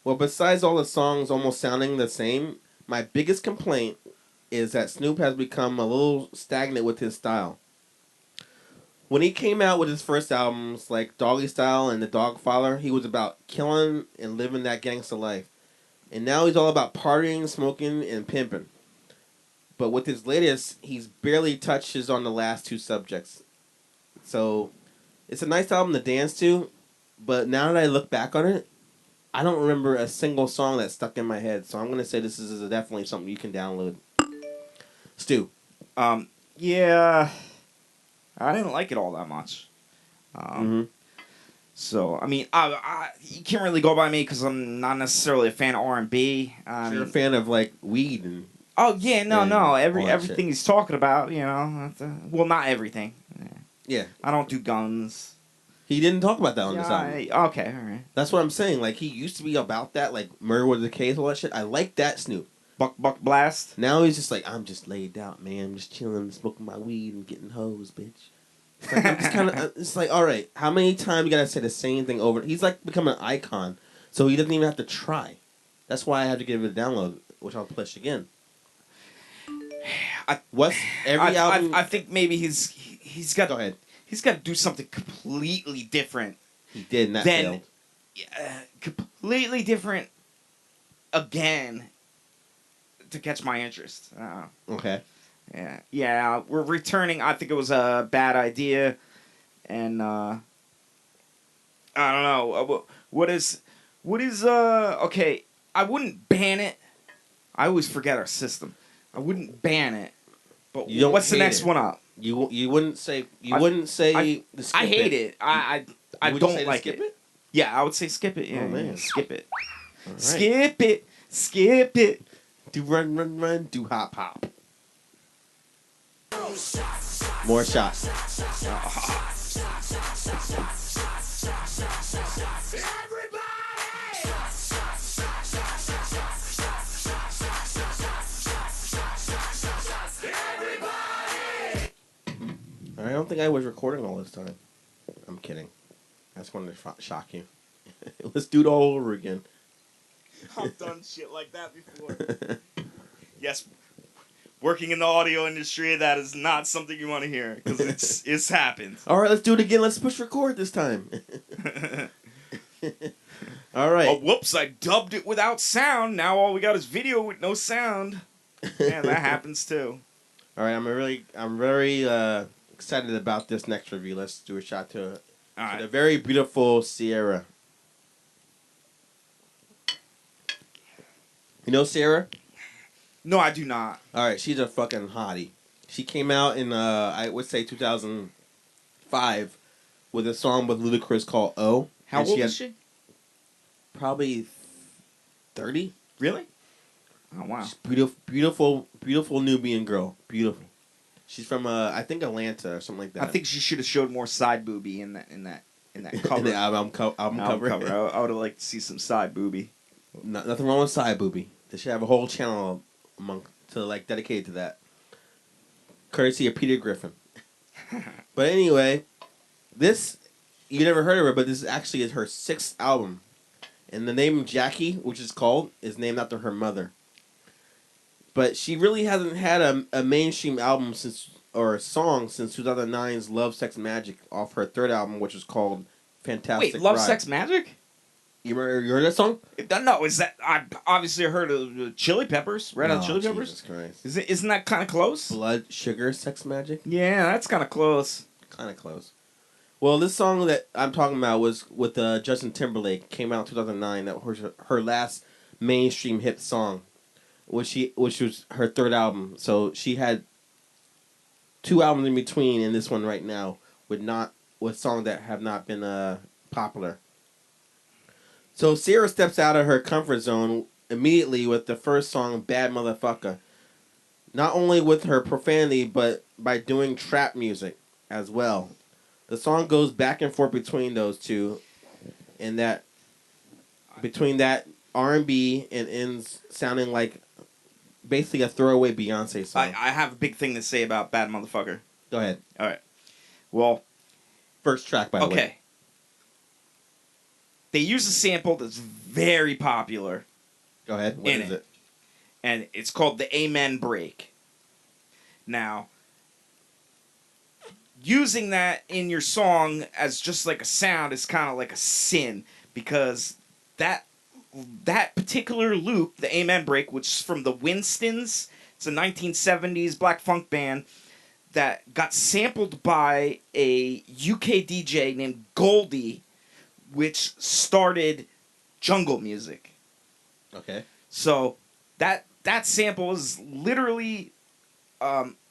Well, besides all the songs almost sounding the same, my biggest complaint is that Snoop has become a little stagnant with his style. When he came out with his first albums, like Doggy Style and The Dogfather, he was about killing and living that gangster life. And now he's all about partying, smoking, and pimping. But with his latest, he's barely touches on the last two subjects. So, it's a nice album to dance to, but now that I look back on it, I don't remember a single song that stuck in my head. So I'm going to say this is definitely something you can download. Stu. Yeah, I didn't like it all that much. Mm-hmm. So I mean, you can't really go by me because I'm not necessarily a fan of R&B. You're a fan of like weed and. Oh yeah, no, everything shit. he's talking about, you know. Well, not everything. Yeah. I don't do guns. He didn't talk about that on this album. Okay, all right. That's what I'm saying. Like, he used to be about that, like, murder was the case, all that shit. I like that Snoop. Buck blast. Now he's just like, I'm just laid out, man. I'm just chilling, smoking my weed and getting hoes, bitch. It's like, I'm just kind of, it's like, all right, how many times you gotta say the same thing over? He's like becoming an icon, so he doesn't even have to try. That's why I had to give it a download, which I'll push again. Album? I think maybe he's got. Go ahead. He's got to do something completely different. He did, and that failed. Completely different again to catch my interest. Okay. Yeah. We're returning. I think it was a bad idea, and I don't know what is. Okay, I wouldn't ban it. I always forget our system. I wouldn't ban it. But what's the next one up? You wouldn't say the skip I hate it. I don't like skip it. Yeah, I would say skip it. Yeah, oh man, yeah, skip it. Right. Skip it. Do run, do hop. More shots. I don't think I was recording all this time. I'm kidding. I just wanted to shock you. Let's do it all over again. I've done shit like that before. Yes, working in the audio industry, that is not something you want to hear because it's happened. All right, let's do it again. Let's push record this time. All right. Oh, whoops! I dubbed it without sound. Now all we got is video with no sound. Yeah, that happens too. All right, I'm very excited about this next review. Let's do a shot to the very beautiful Ciara. You know Ciara? No, I do not. All right, she's a fucking hottie. She came out in I would say 2005 with a song with Ludacris called "Oh." How old is she? Probably 30. Really? Oh wow. She's beautiful Nubian girl. Beautiful. She's from I think Atlanta or something like that. I think she should have showed more side boobie in that cover. In the album cover. I would have liked to see some side boobie. Nothing wrong with side boobie. They should have a whole channel dedicated to that. Courtesy of Peter Griffin. But anyway, this you never heard of her, but this actually is her 6th album. And the name Jackie, which is called, is named after her mother. But she really hasn't had a mainstream album song since 2009's Love, Sex, Magic off her 3rd album, which is called Fantastic Wait, Love, Ride. Sex, Magic? You heard that song? No, is that... I obviously heard of Chili Peppers, Red Hot Chili Peppers. Jesus Christ. Isn't that kind of close? Blood, Sugar, Sex, Magic? Yeah, that's kind of close. Kind of close. Well, this song that I'm talking about was with Justin Timberlake. Came out in 2009. That was her last mainstream hit song, which was her 3rd album. So she had 2 albums in between, and this one right now with songs that have not been popular. So Ciara steps out of her comfort zone immediately with the first song, "Bad Motherfucker." Not only with her profanity, but by doing trap music as well. The song goes back and forth between those two, and between that R&B and ends sounding like basically a throwaway Beyonce song. I have a big thing to say about Bad Motherfucker. Go ahead. All right. Well, first track by the way. Okay. they use a sample that's very popular. Go ahead. What is it? And it's called the Amen break. Now, using that in your song as just like a sound is kind of like a sin, because that particular loop, the Amen break, which is from the Winstons, it's a 1970s black funk band that got sampled by a UK DJ named Goldie, which started jungle music. Okay. So that sample is literally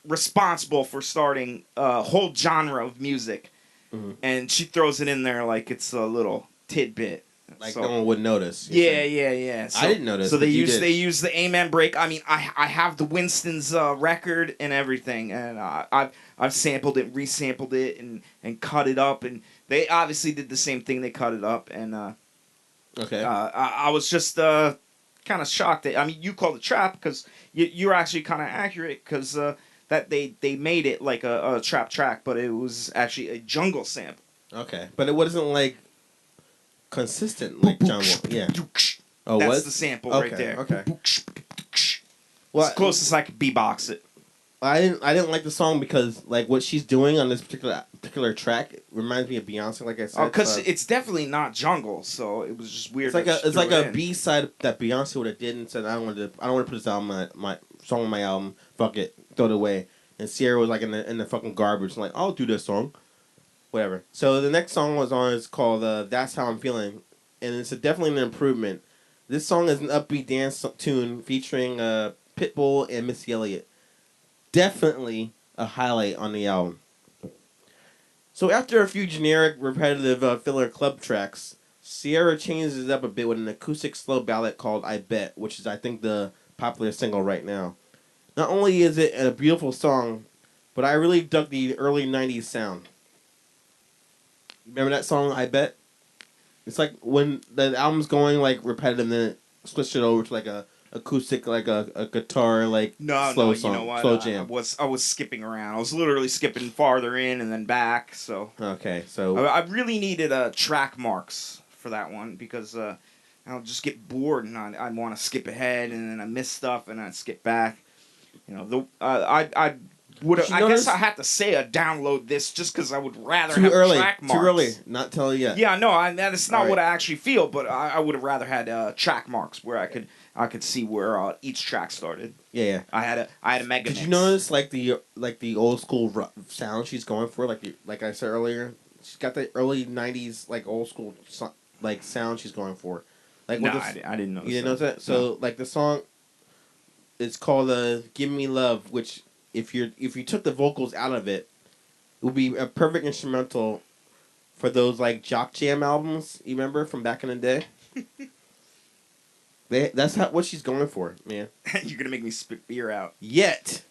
responsible for starting a whole genre of music. Mm-hmm. And she throws it in there like it's a little tidbit. Like so, no one would notice. Yeah. So, I didn't notice. So they use the Amen break. I mean, I have the Winston's record and everything, and I've sampled it, resampled it, and cut it up, and they obviously did the same thing. They cut it up, and okay. I was just kind of shocked that, I mean, you called it trap because you're actually kind of accurate, because that they made it like a trap track, but it was actually a jungle sample. Okay, but it wasn't like consistent like jungle. Yeah. Oh, that's the sample right there. Okay. Well, it's closest I could beatbox it. I didn't like the song because like what she's doing on this particular track reminds me of Beyonce. Like I said, because it's definitely not jungle, so it was just weird. It's like a B side that Beyonce would have did and said, I don't want to put this album my song on my album. Fuck it, throw it away. And Ciara was like in the fucking garbage. I'm like, I'll do this song, whatever. So the next song was on is called "That's How I'm Feeling," and it's definitely an improvement. This song is an upbeat dance tune featuring Pitbull and Missy Elliott. Definitely a highlight on the album. So after a few generic, repetitive filler club tracks, Ciara changes it up a bit with an acoustic slow ballad called "I Bet," which is I think the popular single right now. Not only is it a beautiful song, but I really dug the early 90s sound. Remember that song, I Bet? It's like when the album's going like repetitive, then it switched it over to like a acoustic, like a guitar, like slow song, you know what? Slow jam. I was skipping around. I was literally skipping farther in and then back. So okay, so I really needed track marks for that one, because I'll just get bored and I want to skip ahead, and then I miss stuff and I skip back. You know, I guess I had to say download this just because I would rather have track marks. Too early. Not tell you yet. Yeah, no, that's not what I actually feel, but I would have rather had track marks where I could see where each track started. Yeah. I had a mega. Did you notice like the old school sound she's going for? Like I said earlier, she's got the early 90s like old school like sound she's going for. Like no, I didn't notice. You didn't notice that? So no. Like the song, it's called "Give Me Love," which if you took the vocals out of it, it would be a perfect instrumental for those like Jock Jam albums. You remember from back in the day? That's what she's going for, man. You're gonna make me spit beer out. Yet,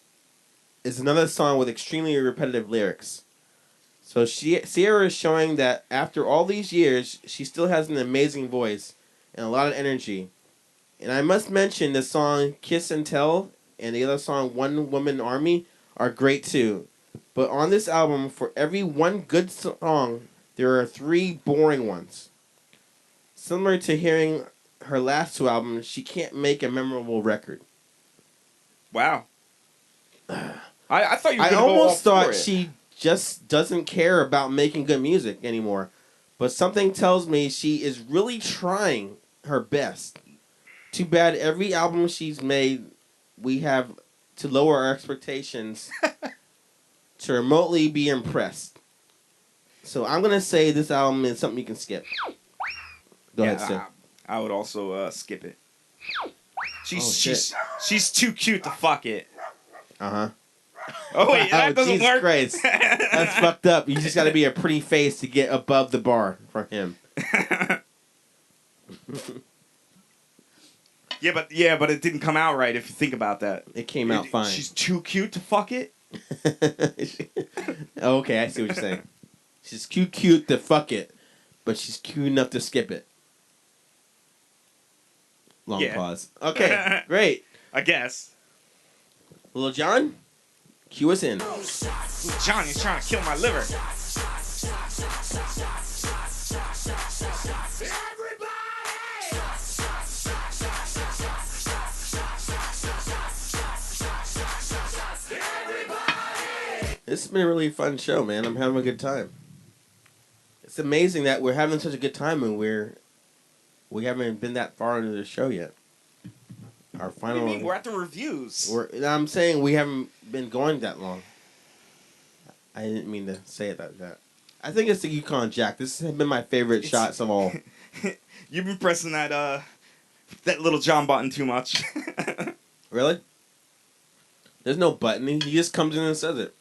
is another song with extremely repetitive lyrics. So Ciara is showing that after all these years, she still has an amazing voice and a lot of energy. And I must mention the song "Kiss and Tell" and the other song "One Woman Army" are great too. But on this album, for every one good song, there are 3 boring ones. Similar to hearing her last 2 albums, she can't make a memorable record. Wow. I thought you were going to go almost thought she just doesn't care about making good music anymore. But something tells me she is really trying her best. Too bad every album she's made, we have to lower our expectations to remotely be impressed. So I'm going to say this album is something you can skip. Go ahead, Stu. I would also skip it. She's too cute to fuck it. Uh-huh. Oh, wait, that doesn't Jesus work? Christ. That's fucked up. You just got to be a pretty face to get above the bar for him. Yeah, but it didn't come out right if you think about that. It came out fine. She's too cute to fuck it? Okay, I see what you're saying. She's cute to fuck it, but she's cute enough to skip it. Long pause. Okay, great. I guess. Little John, cue us in. Little John, you're trying to kill my liver. This has been a really fun show, man. I'm having a good time. It's amazing that we're having such a good time and we haven't been that far into the show yet. Our What do you final. mean? We're at the reviews. I'm saying we haven't been going that long. I didn't mean to say it like that. I think it's the Yukon Jack. This has been my favorite shots of all. You've been pressing that little John button too much. Really? There's no button. He just comes in and says it.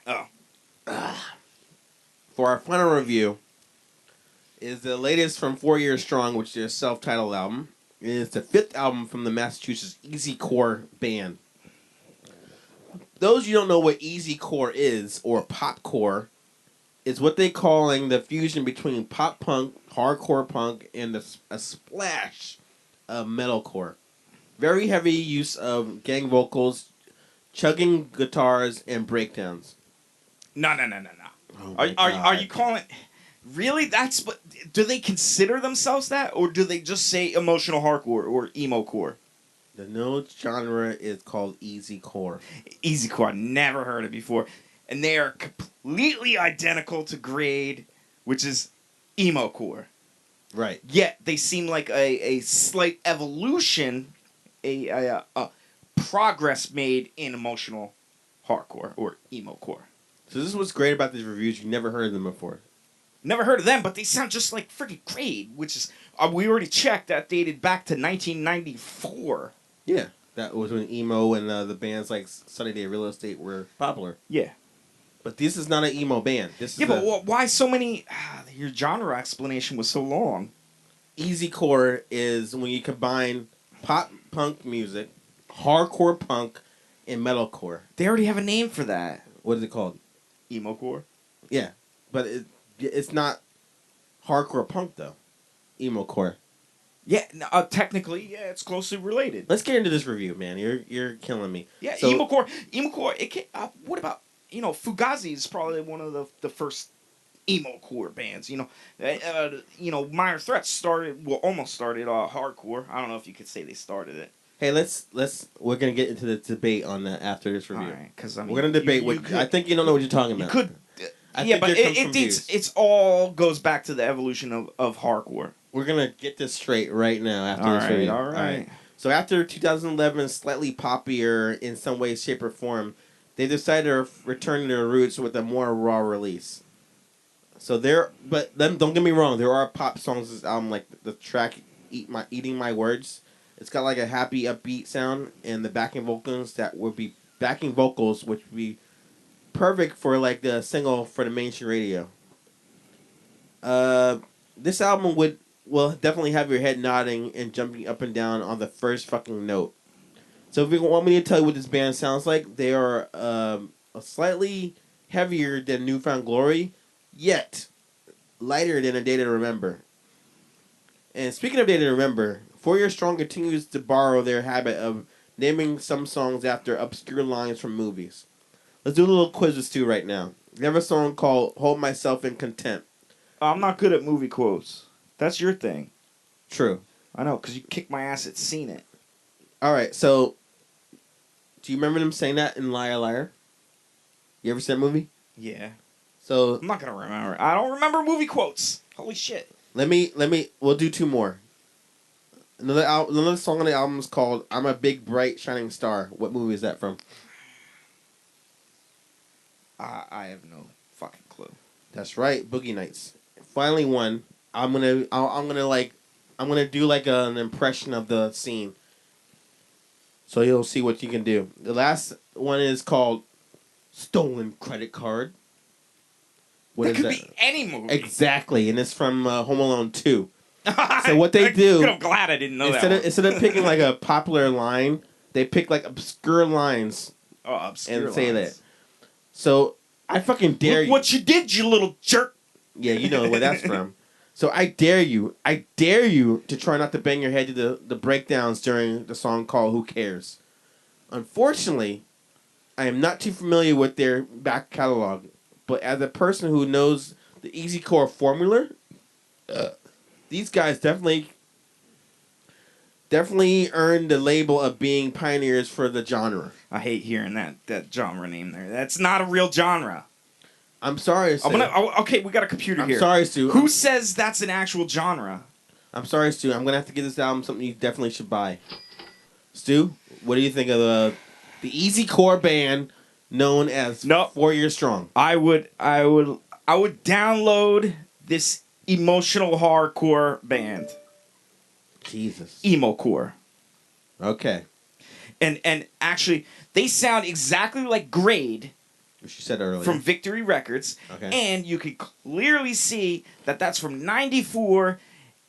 Oh. For our final review is the latest from 4 Years Strong, which is their self-titled album. It is the 5th album from the Massachusetts Easycore band. Those you don't know what Easycore is, or popcore, is what they're calling the fusion between pop punk, hardcore punk, and a splash of metalcore. Very heavy use of gang vocals, chugging guitars, and breakdowns. No. Oh Are you calling... Really? That's what... Do they consider themselves that? Or do they just say emotional hardcore or emo core? The new genre is called Easycore. Easycore. Never heard it before. And they are completely identical to Grade, which is emo core. Right. Yet they seem like a slight evolution, a progress made in emotional hardcore or emo core. So this is what's great about these reviews. You've never heard of them before. Never heard of them, but they sound just like freaking Grade, which is we already checked that dated back to 1994. Yeah. That was when emo and the bands like Sunny Day Real Estate were popular. Yeah. But this is not an emo band. This is but why so many... your genre explanation was so long. Easycore is when you combine pop punk music, hardcore punk, and metalcore. They already have a name for that. What is it called? Emo core? Yeah. But it's not hardcore punk, though. Emo core. Yeah, technically, yeah, it's closely related. Let's get into this review, man. You're killing me. Yeah, so, emo core. It can, what about, Fugazi is probably one of the first emo core bands. Minor Threats almost started hardcore. I don't know if you could say they started it. Hey, we're gonna get into the debate on that after this review. All right, because we're gonna debate. I think you don't know what you're talking about. You could. But it's all goes back to the evolution of hardcore. We're gonna get this straight right now after this review. All right. So after 2011, slightly poppier in some way, shape, or form, they decided to return to their roots with a more raw release. So don't get me wrong, there are pop songs in this album, like the track "Eating My Words." It's got like a happy, upbeat sound, and the backing vocals which would be perfect for like the single for the mainstream radio. This album will definitely have your head nodding and jumping up and down on the first fucking note. So if you want me to tell you what this band sounds like, they are a slightly heavier than New Found Glory, yet lighter than A Day to Remember. And speaking of Day to Remember, 4 Years Strong continues to borrow their habit of naming some songs after obscure lines from movies. Let's do a little quiz with Stu right now. We have a song called Hold Myself in Contempt. I'm not good at movie quotes. That's your thing. True. I know, because you kicked my ass at Seen It. Alright, so do you remember them saying that in Liar Liar? You ever seen that movie? Yeah. So I'm not going to remember. I don't remember movie quotes. Holy shit. We'll do two more. Another song on the album is called I'm a Big Bright Shining Star. What movie is that from? I have no fucking clue. That's right, Boogie Nights. Finally one. I'm gonna do like an impression of the scene. So you'll see what you can do. The last one is called Stolen Credit Card. That could be any movie. Exactly, and it's from Home Alone 2. So what they do... I'm glad I didn't know Instead of picking like a popular line, they pick like obscure lines and say that. So I fucking dare you. What you did, you little jerk. Yeah, you know where that's from. So I dare you to try not to bang your head to the breakdowns during the song called Who Cares. Unfortunately, I am not too familiar with their back catalog, but as a person who knows the Easycore formula, these guys definitely definitely earned the label of being pioneers for the genre. I hate hearing that genre name there. That's not a real genre. I'm sorry, Stu. Okay, we got a computer I'm here. sorry, Stu. Who says that's an actual genre? I'm sorry, Stu. I'm gonna have to give this album something you definitely should buy. Stu, what do you think of the easy core band known as 4 Years Strong? I would download this emotional hardcore band. Jesus. Emo core. Okay. And actually, they sound exactly like Grade. Which you said earlier. From Victory Records. Okay. And you can clearly see that that's from '94,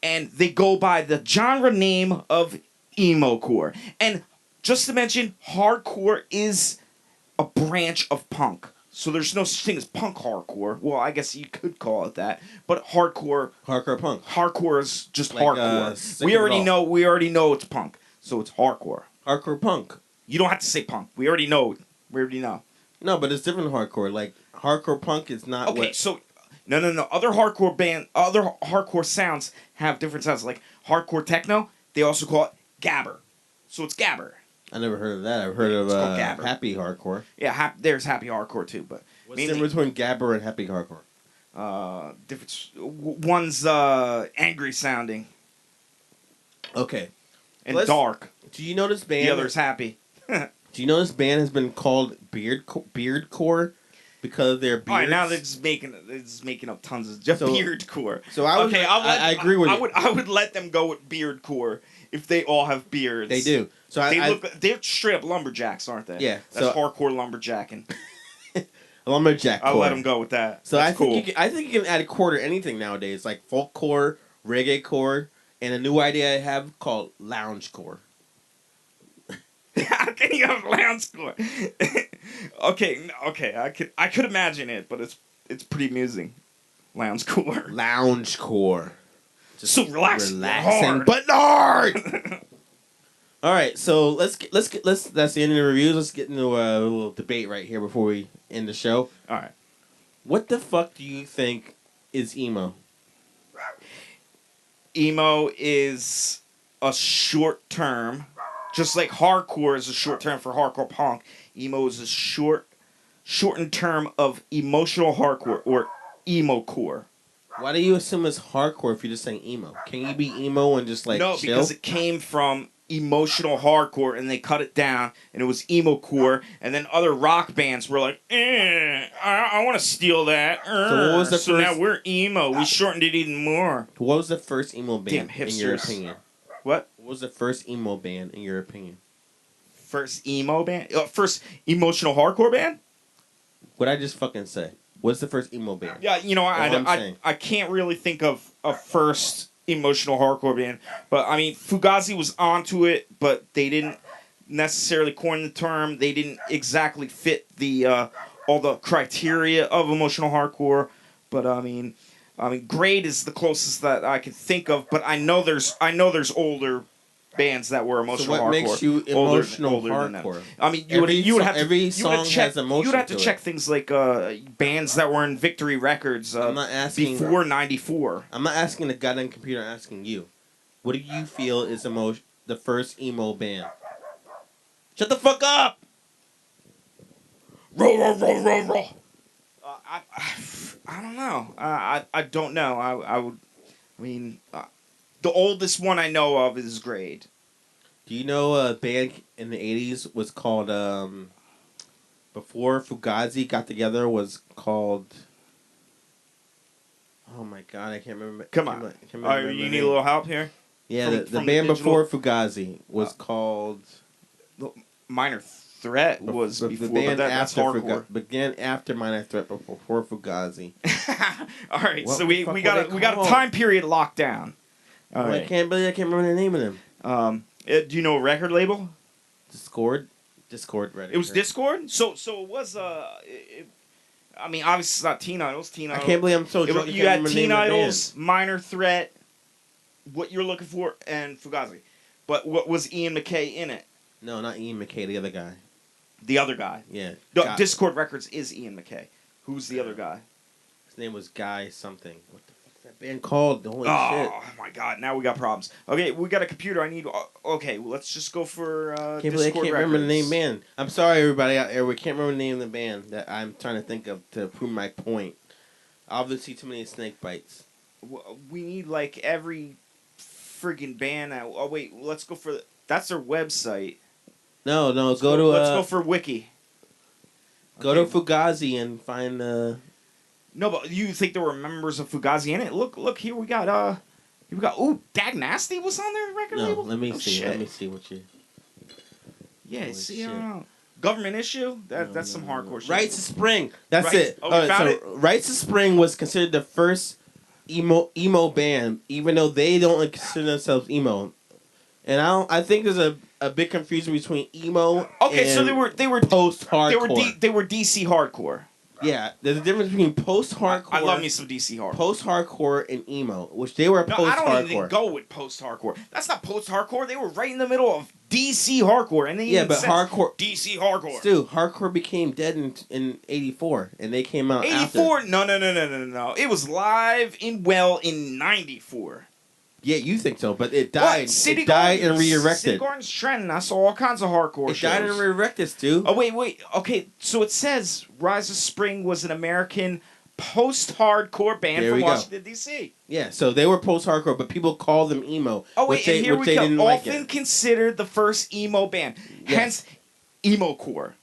and they go by the genre name of emo core. And just to mention, hardcore is a branch of punk. So there's no such thing as punk hardcore. Well, I guess you could call it that, but hardcore punk. Hardcore is just like, hardcore. We already know it's punk, so it's hardcore. Hardcore punk. You don't have to say punk. We already know. No, but it's different hardcore. Like hardcore punk is not. Okay, so no. Other hardcore sounds have different sounds. Like hardcore techno, they also call it gabber. So it's gabber. I never heard of that. I've heard of happy hardcore. Yeah, there's happy hardcore too, but what's the difference between gabber and happy hardcore? One's angry sounding. Okay. And dark. Do you know this band? The other's happy. Do you know this band has been called beardcore because they're beards? All right, now they're just making up tons of beardcore. So I agree with you. I would let them go with beardcore if they all have beards. They do. So they're straight up lumberjacks, aren't they? Yeah, that's hardcore lumberjacking. Lumberjack. I'll let them go with that. So I think you can add a core to anything nowadays, like folk core, reggae core, and a new idea I have called lounge core. How can you have lounge core? okay, I could imagine it, but it's pretty amusing. Lounge core. Lounge core. Just so relaxing, but hard. All right, so let's that's the end of the reviews. Let's get into a little debate right here before we end the show. All right. What the fuck do you think is emo? Emo is a short term, just like hardcore is a short term for hardcore punk. Emo is a shortened term of emotional hardcore or emo core. Why do you assume it's hardcore if you're just saying emo? Can you be emo and just like chill? Because it came from emotional hardcore and they cut it down and it was emo core, and then other rock bands were like, I want to steal that. So what was the first? Now we're emo. We shortened it even more. What was the first emo band in your opinion? What was the first emo band in your opinion? First emo band? First emotional hardcore band? What'd I just fucking say? What's the first emo band? Yeah, I can't really think of a first emotional hardcore band, but I mean Fugazi was onto it, but they didn't necessarily coin the term. They didn't exactly fit the all the criteria of emotional hardcore. But I mean, Grade is the closest that I can think of. But I know there's older bands that were emotional hardcore. So what makes you emotional hardcore? I mean, you would have to to check things like bands that were in Victory Records. I'm not asking before '94. I'm not asking the goddamn computer. I'm asking you. What do you feel is the first emo band? Shut the fuck up! Roll. I don't know. I don't know. I would. I mean. The oldest one I know of is Grade. Do you know a band in the 80s was called, before Fugazi got together, was called... Oh my god, I can't remember. Come on. You need a little help here? Yeah, the band before Fugazi was called... Minor Threat was before, the band that's hardcore. Began after Minor Threat, before Fugazi. All right, so we got a time period locked down. Right. I can't remember the name of them. Do you know a record label? Discord Reddit. It was Discord? So it was I mean, obviously it's not Teen Idols. I can't believe I'm so drunk. You had Teen Idols, Minor Threat, What You're Looking For, and Fugazi. But what was Ian MacKaye in it? No, not Ian MacKaye, the other guy. The other guy? Yeah. No, Discord Records is Ian MacKaye. Who's the other guy? His name was Guy something. What the fuck's that band called? Holy shit! Oh my god! Now we got problems. Okay, we got a computer. I need. Okay, well, let's just go for Can't believe I Discord can't records. remember the name band. I'm sorry, everybody out there. We can't remember the name of the band that I'm trying to think of to prove my point. Obviously, too many snake bites. We need like every friggin' band. Oh wait, let's go for. That's their website. No, Let's go for Wiki. Go to Fugazi and find No, but you think there were members of Fugazi in it? Look here we got ooh, Dag Nasty was on their record label. Let me see. Shit. Let me see what you. Yeah, Holy see, shit. Government Issue. That's some hardcore shit. Rites of Spring. That's Rites- it. Oh, we found it? Rites of Spring was considered the first emo band, even though they don't consider themselves emo. And I think there's a big confusion between emo. Okay, and so they were post hardcore. They were DC hardcore. Yeah, there's a difference between post hardcore. I love me some DC hardcore. Post hardcore and emo, which they were post hardcore. No, I don't even go with post hardcore. That's not post hardcore. They were right in the middle of DC hardcore, and they hardcore DC hardcore. Stu, hardcore became dead in '84, and they came out 84? after. No. It was live in 94. Yeah, you think so, but it died. City it died Gardens, and re-erected. City Gardens Trenton. I saw all kinds of hardcore shows. It died and re-erected, Stu. Oh, wait. Okay, so it says Rise of Spring was an American post-hardcore band from Washington, D.C. Yeah, so they were post-hardcore, but people call them emo. Oh, wait, and here we go. Often Often considered the first emo band. Yes. Hence, emo-core.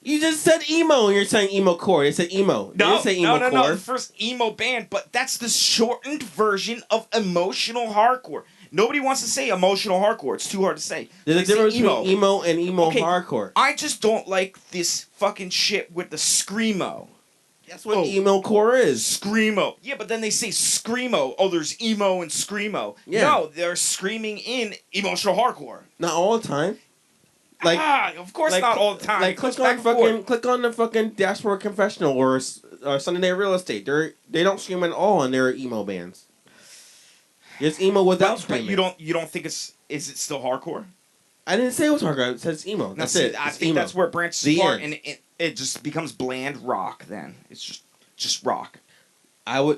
You just said emo, and you're saying emo-core. They said emo. They didn't say emo-core. No. The first emo band, but that's the shortened version of emotional hardcore. Nobody wants to say emotional hardcore. It's too hard to say. There's a difference between emo and emo hardcore. I just don't like this fucking shit with the screamo. That's what emo-core is. Screamo. Yeah, but then they say screamo. Oh, there's emo and screamo. Yeah. No, they're screaming in emotional hardcore. Not all the time. Of course not all the time. Like click on the fucking Dashboard Confessional or Sunday Night Real Estate. They don't scream at all in their emo bands. It's emo without screaming. But you don't think is it still hardcore? I didn't say it was hardcore. I said it's emo. That's it. I think that's where it branches apart, and it just becomes bland rock. Then it's just rock.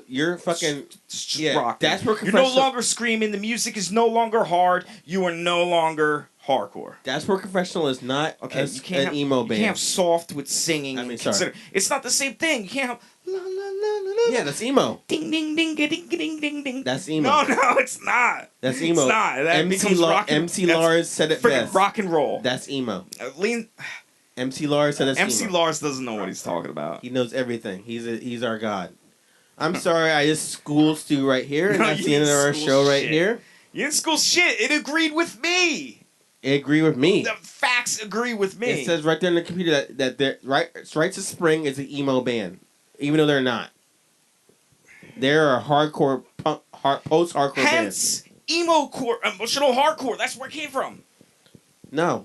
You're fucking. It's just rock. Dashboard Confessional. You're no longer screaming. The music is no longer hard. You are no longer hardcore. Dashboard Confessional is not an emo band. You can't have soft with singing. Sorry. It's not the same thing. You can't have la la la la. Yeah, that's emo. Ding ding ding ding ding ding ding. That's emo. No, it's not. That's emo. It's not. That MC Lars said it best. Rock and roll. That's emo. MC Lars said it's MC emo. Lars doesn't know what he's talking about. He knows everything. He's our god. I'm sorry, I just schooled Stu right here, and that's the end of our show right here. You didn't school shit. It agreed with me. It agreed with me. The facts agree with me. It says right there in the computer that Rites of Spring is an emo band, even though they're not. They're a hardcore post-hardcore band. Hence, emo-core, emotional hardcore. That's where it came from. No,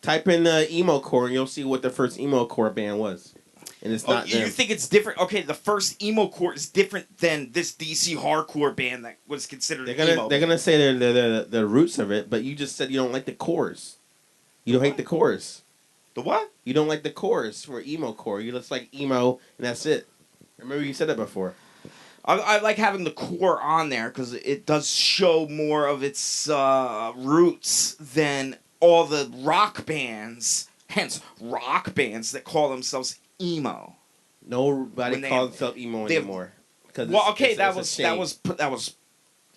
type in emo core and you'll see what the first emo core band was. And it's not them. You think it's different? Okay, the first emo core is different than this DC hardcore band that was considered emo. They're gonna say they're the roots of it, but you just said you don't like the chorus. You don't hate the chorus. The what? You don't like the chorus for emo core. You just like emo and that's it. Remember you said that before. I like having the core on there because it does show more of its roots than all the rock bands. Hence, rock bands that call themselves emo. Nobody calls themselves emo anymore. That was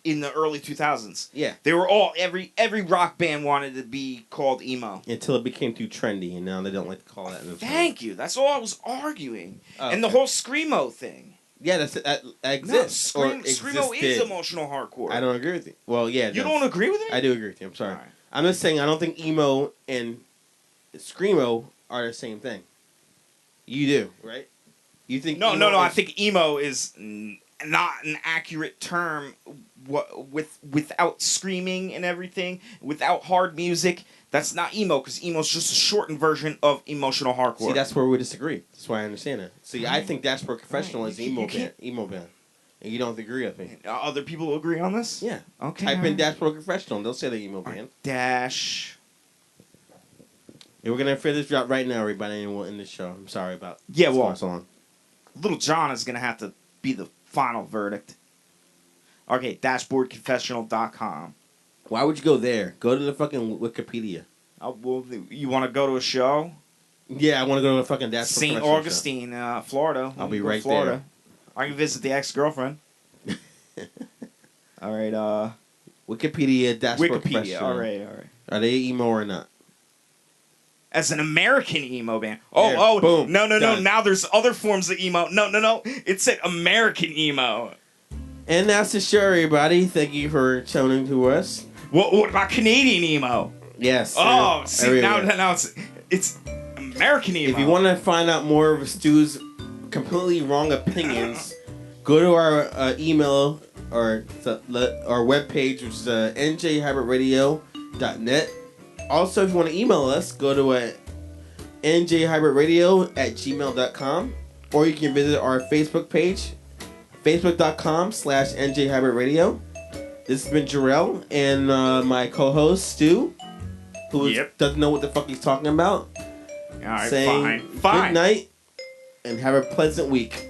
in the early 2000s. Yeah, they were all every rock band wanted to be called emo until it became too trendy, and now they don't like to call that. Thank you. That's all I was arguing, and the whole screamo thing. Yeah, that exists. No, screamo is emotional hardcore. I don't agree with you. Well, yeah, you don't agree with me? I do agree with you. I'm sorry. Right. I'm just saying I don't think emo and screamo are the same thing. You do, right? You think no. I think emo is not an accurate term. Without screaming and everything, without hard music, that's not emo because emo is just a shortened version of emotional hardcore. See, that's where we disagree. That's why I understand it. See, I think Dashboard Confessional is emo band, and you don't agree with me. Other people agree on this? Yeah. Okay. Type in Dashboard Confessional, and they'll say they're emo band. Dash. Yeah, we're gonna figure this out right now, everybody, and we'll end the show. I'm sorry about so long. Little John is gonna have to be the final verdict. Okay, dashboardconfessional.com. Why would you go there? Go to the fucking Wikipedia. Well, you want to go to a show? Yeah, I want to go to a fucking Dashboard St. Confessional Augustine, Florida. I'll be Go to right Florida. I can visit the ex-girlfriend. All right, Wikipedia, Dashboard Wikipedia. Confessional. All right. Are they emo or not? As an American emo band. There, boom, No. done. Now there's other forms of emo. No. It said American emo. And that's the show, everybody. Thank you for tuning to us. What about Canadian emo? Yes. Oh, see, everywhere. now it's American emo. If you want to find out more of Stu's completely wrong opinions, go to our email or our webpage, which is njhybridradio.net. Also, if you want to email us, go to njhybridradio@gmail.com, or you can visit our Facebook page, facebook.com/njhybridradio. This has been Jarrell and my co-host Stu, who doesn't know what the fuck he's talking about. All right, saying fine. Good night and have a pleasant week.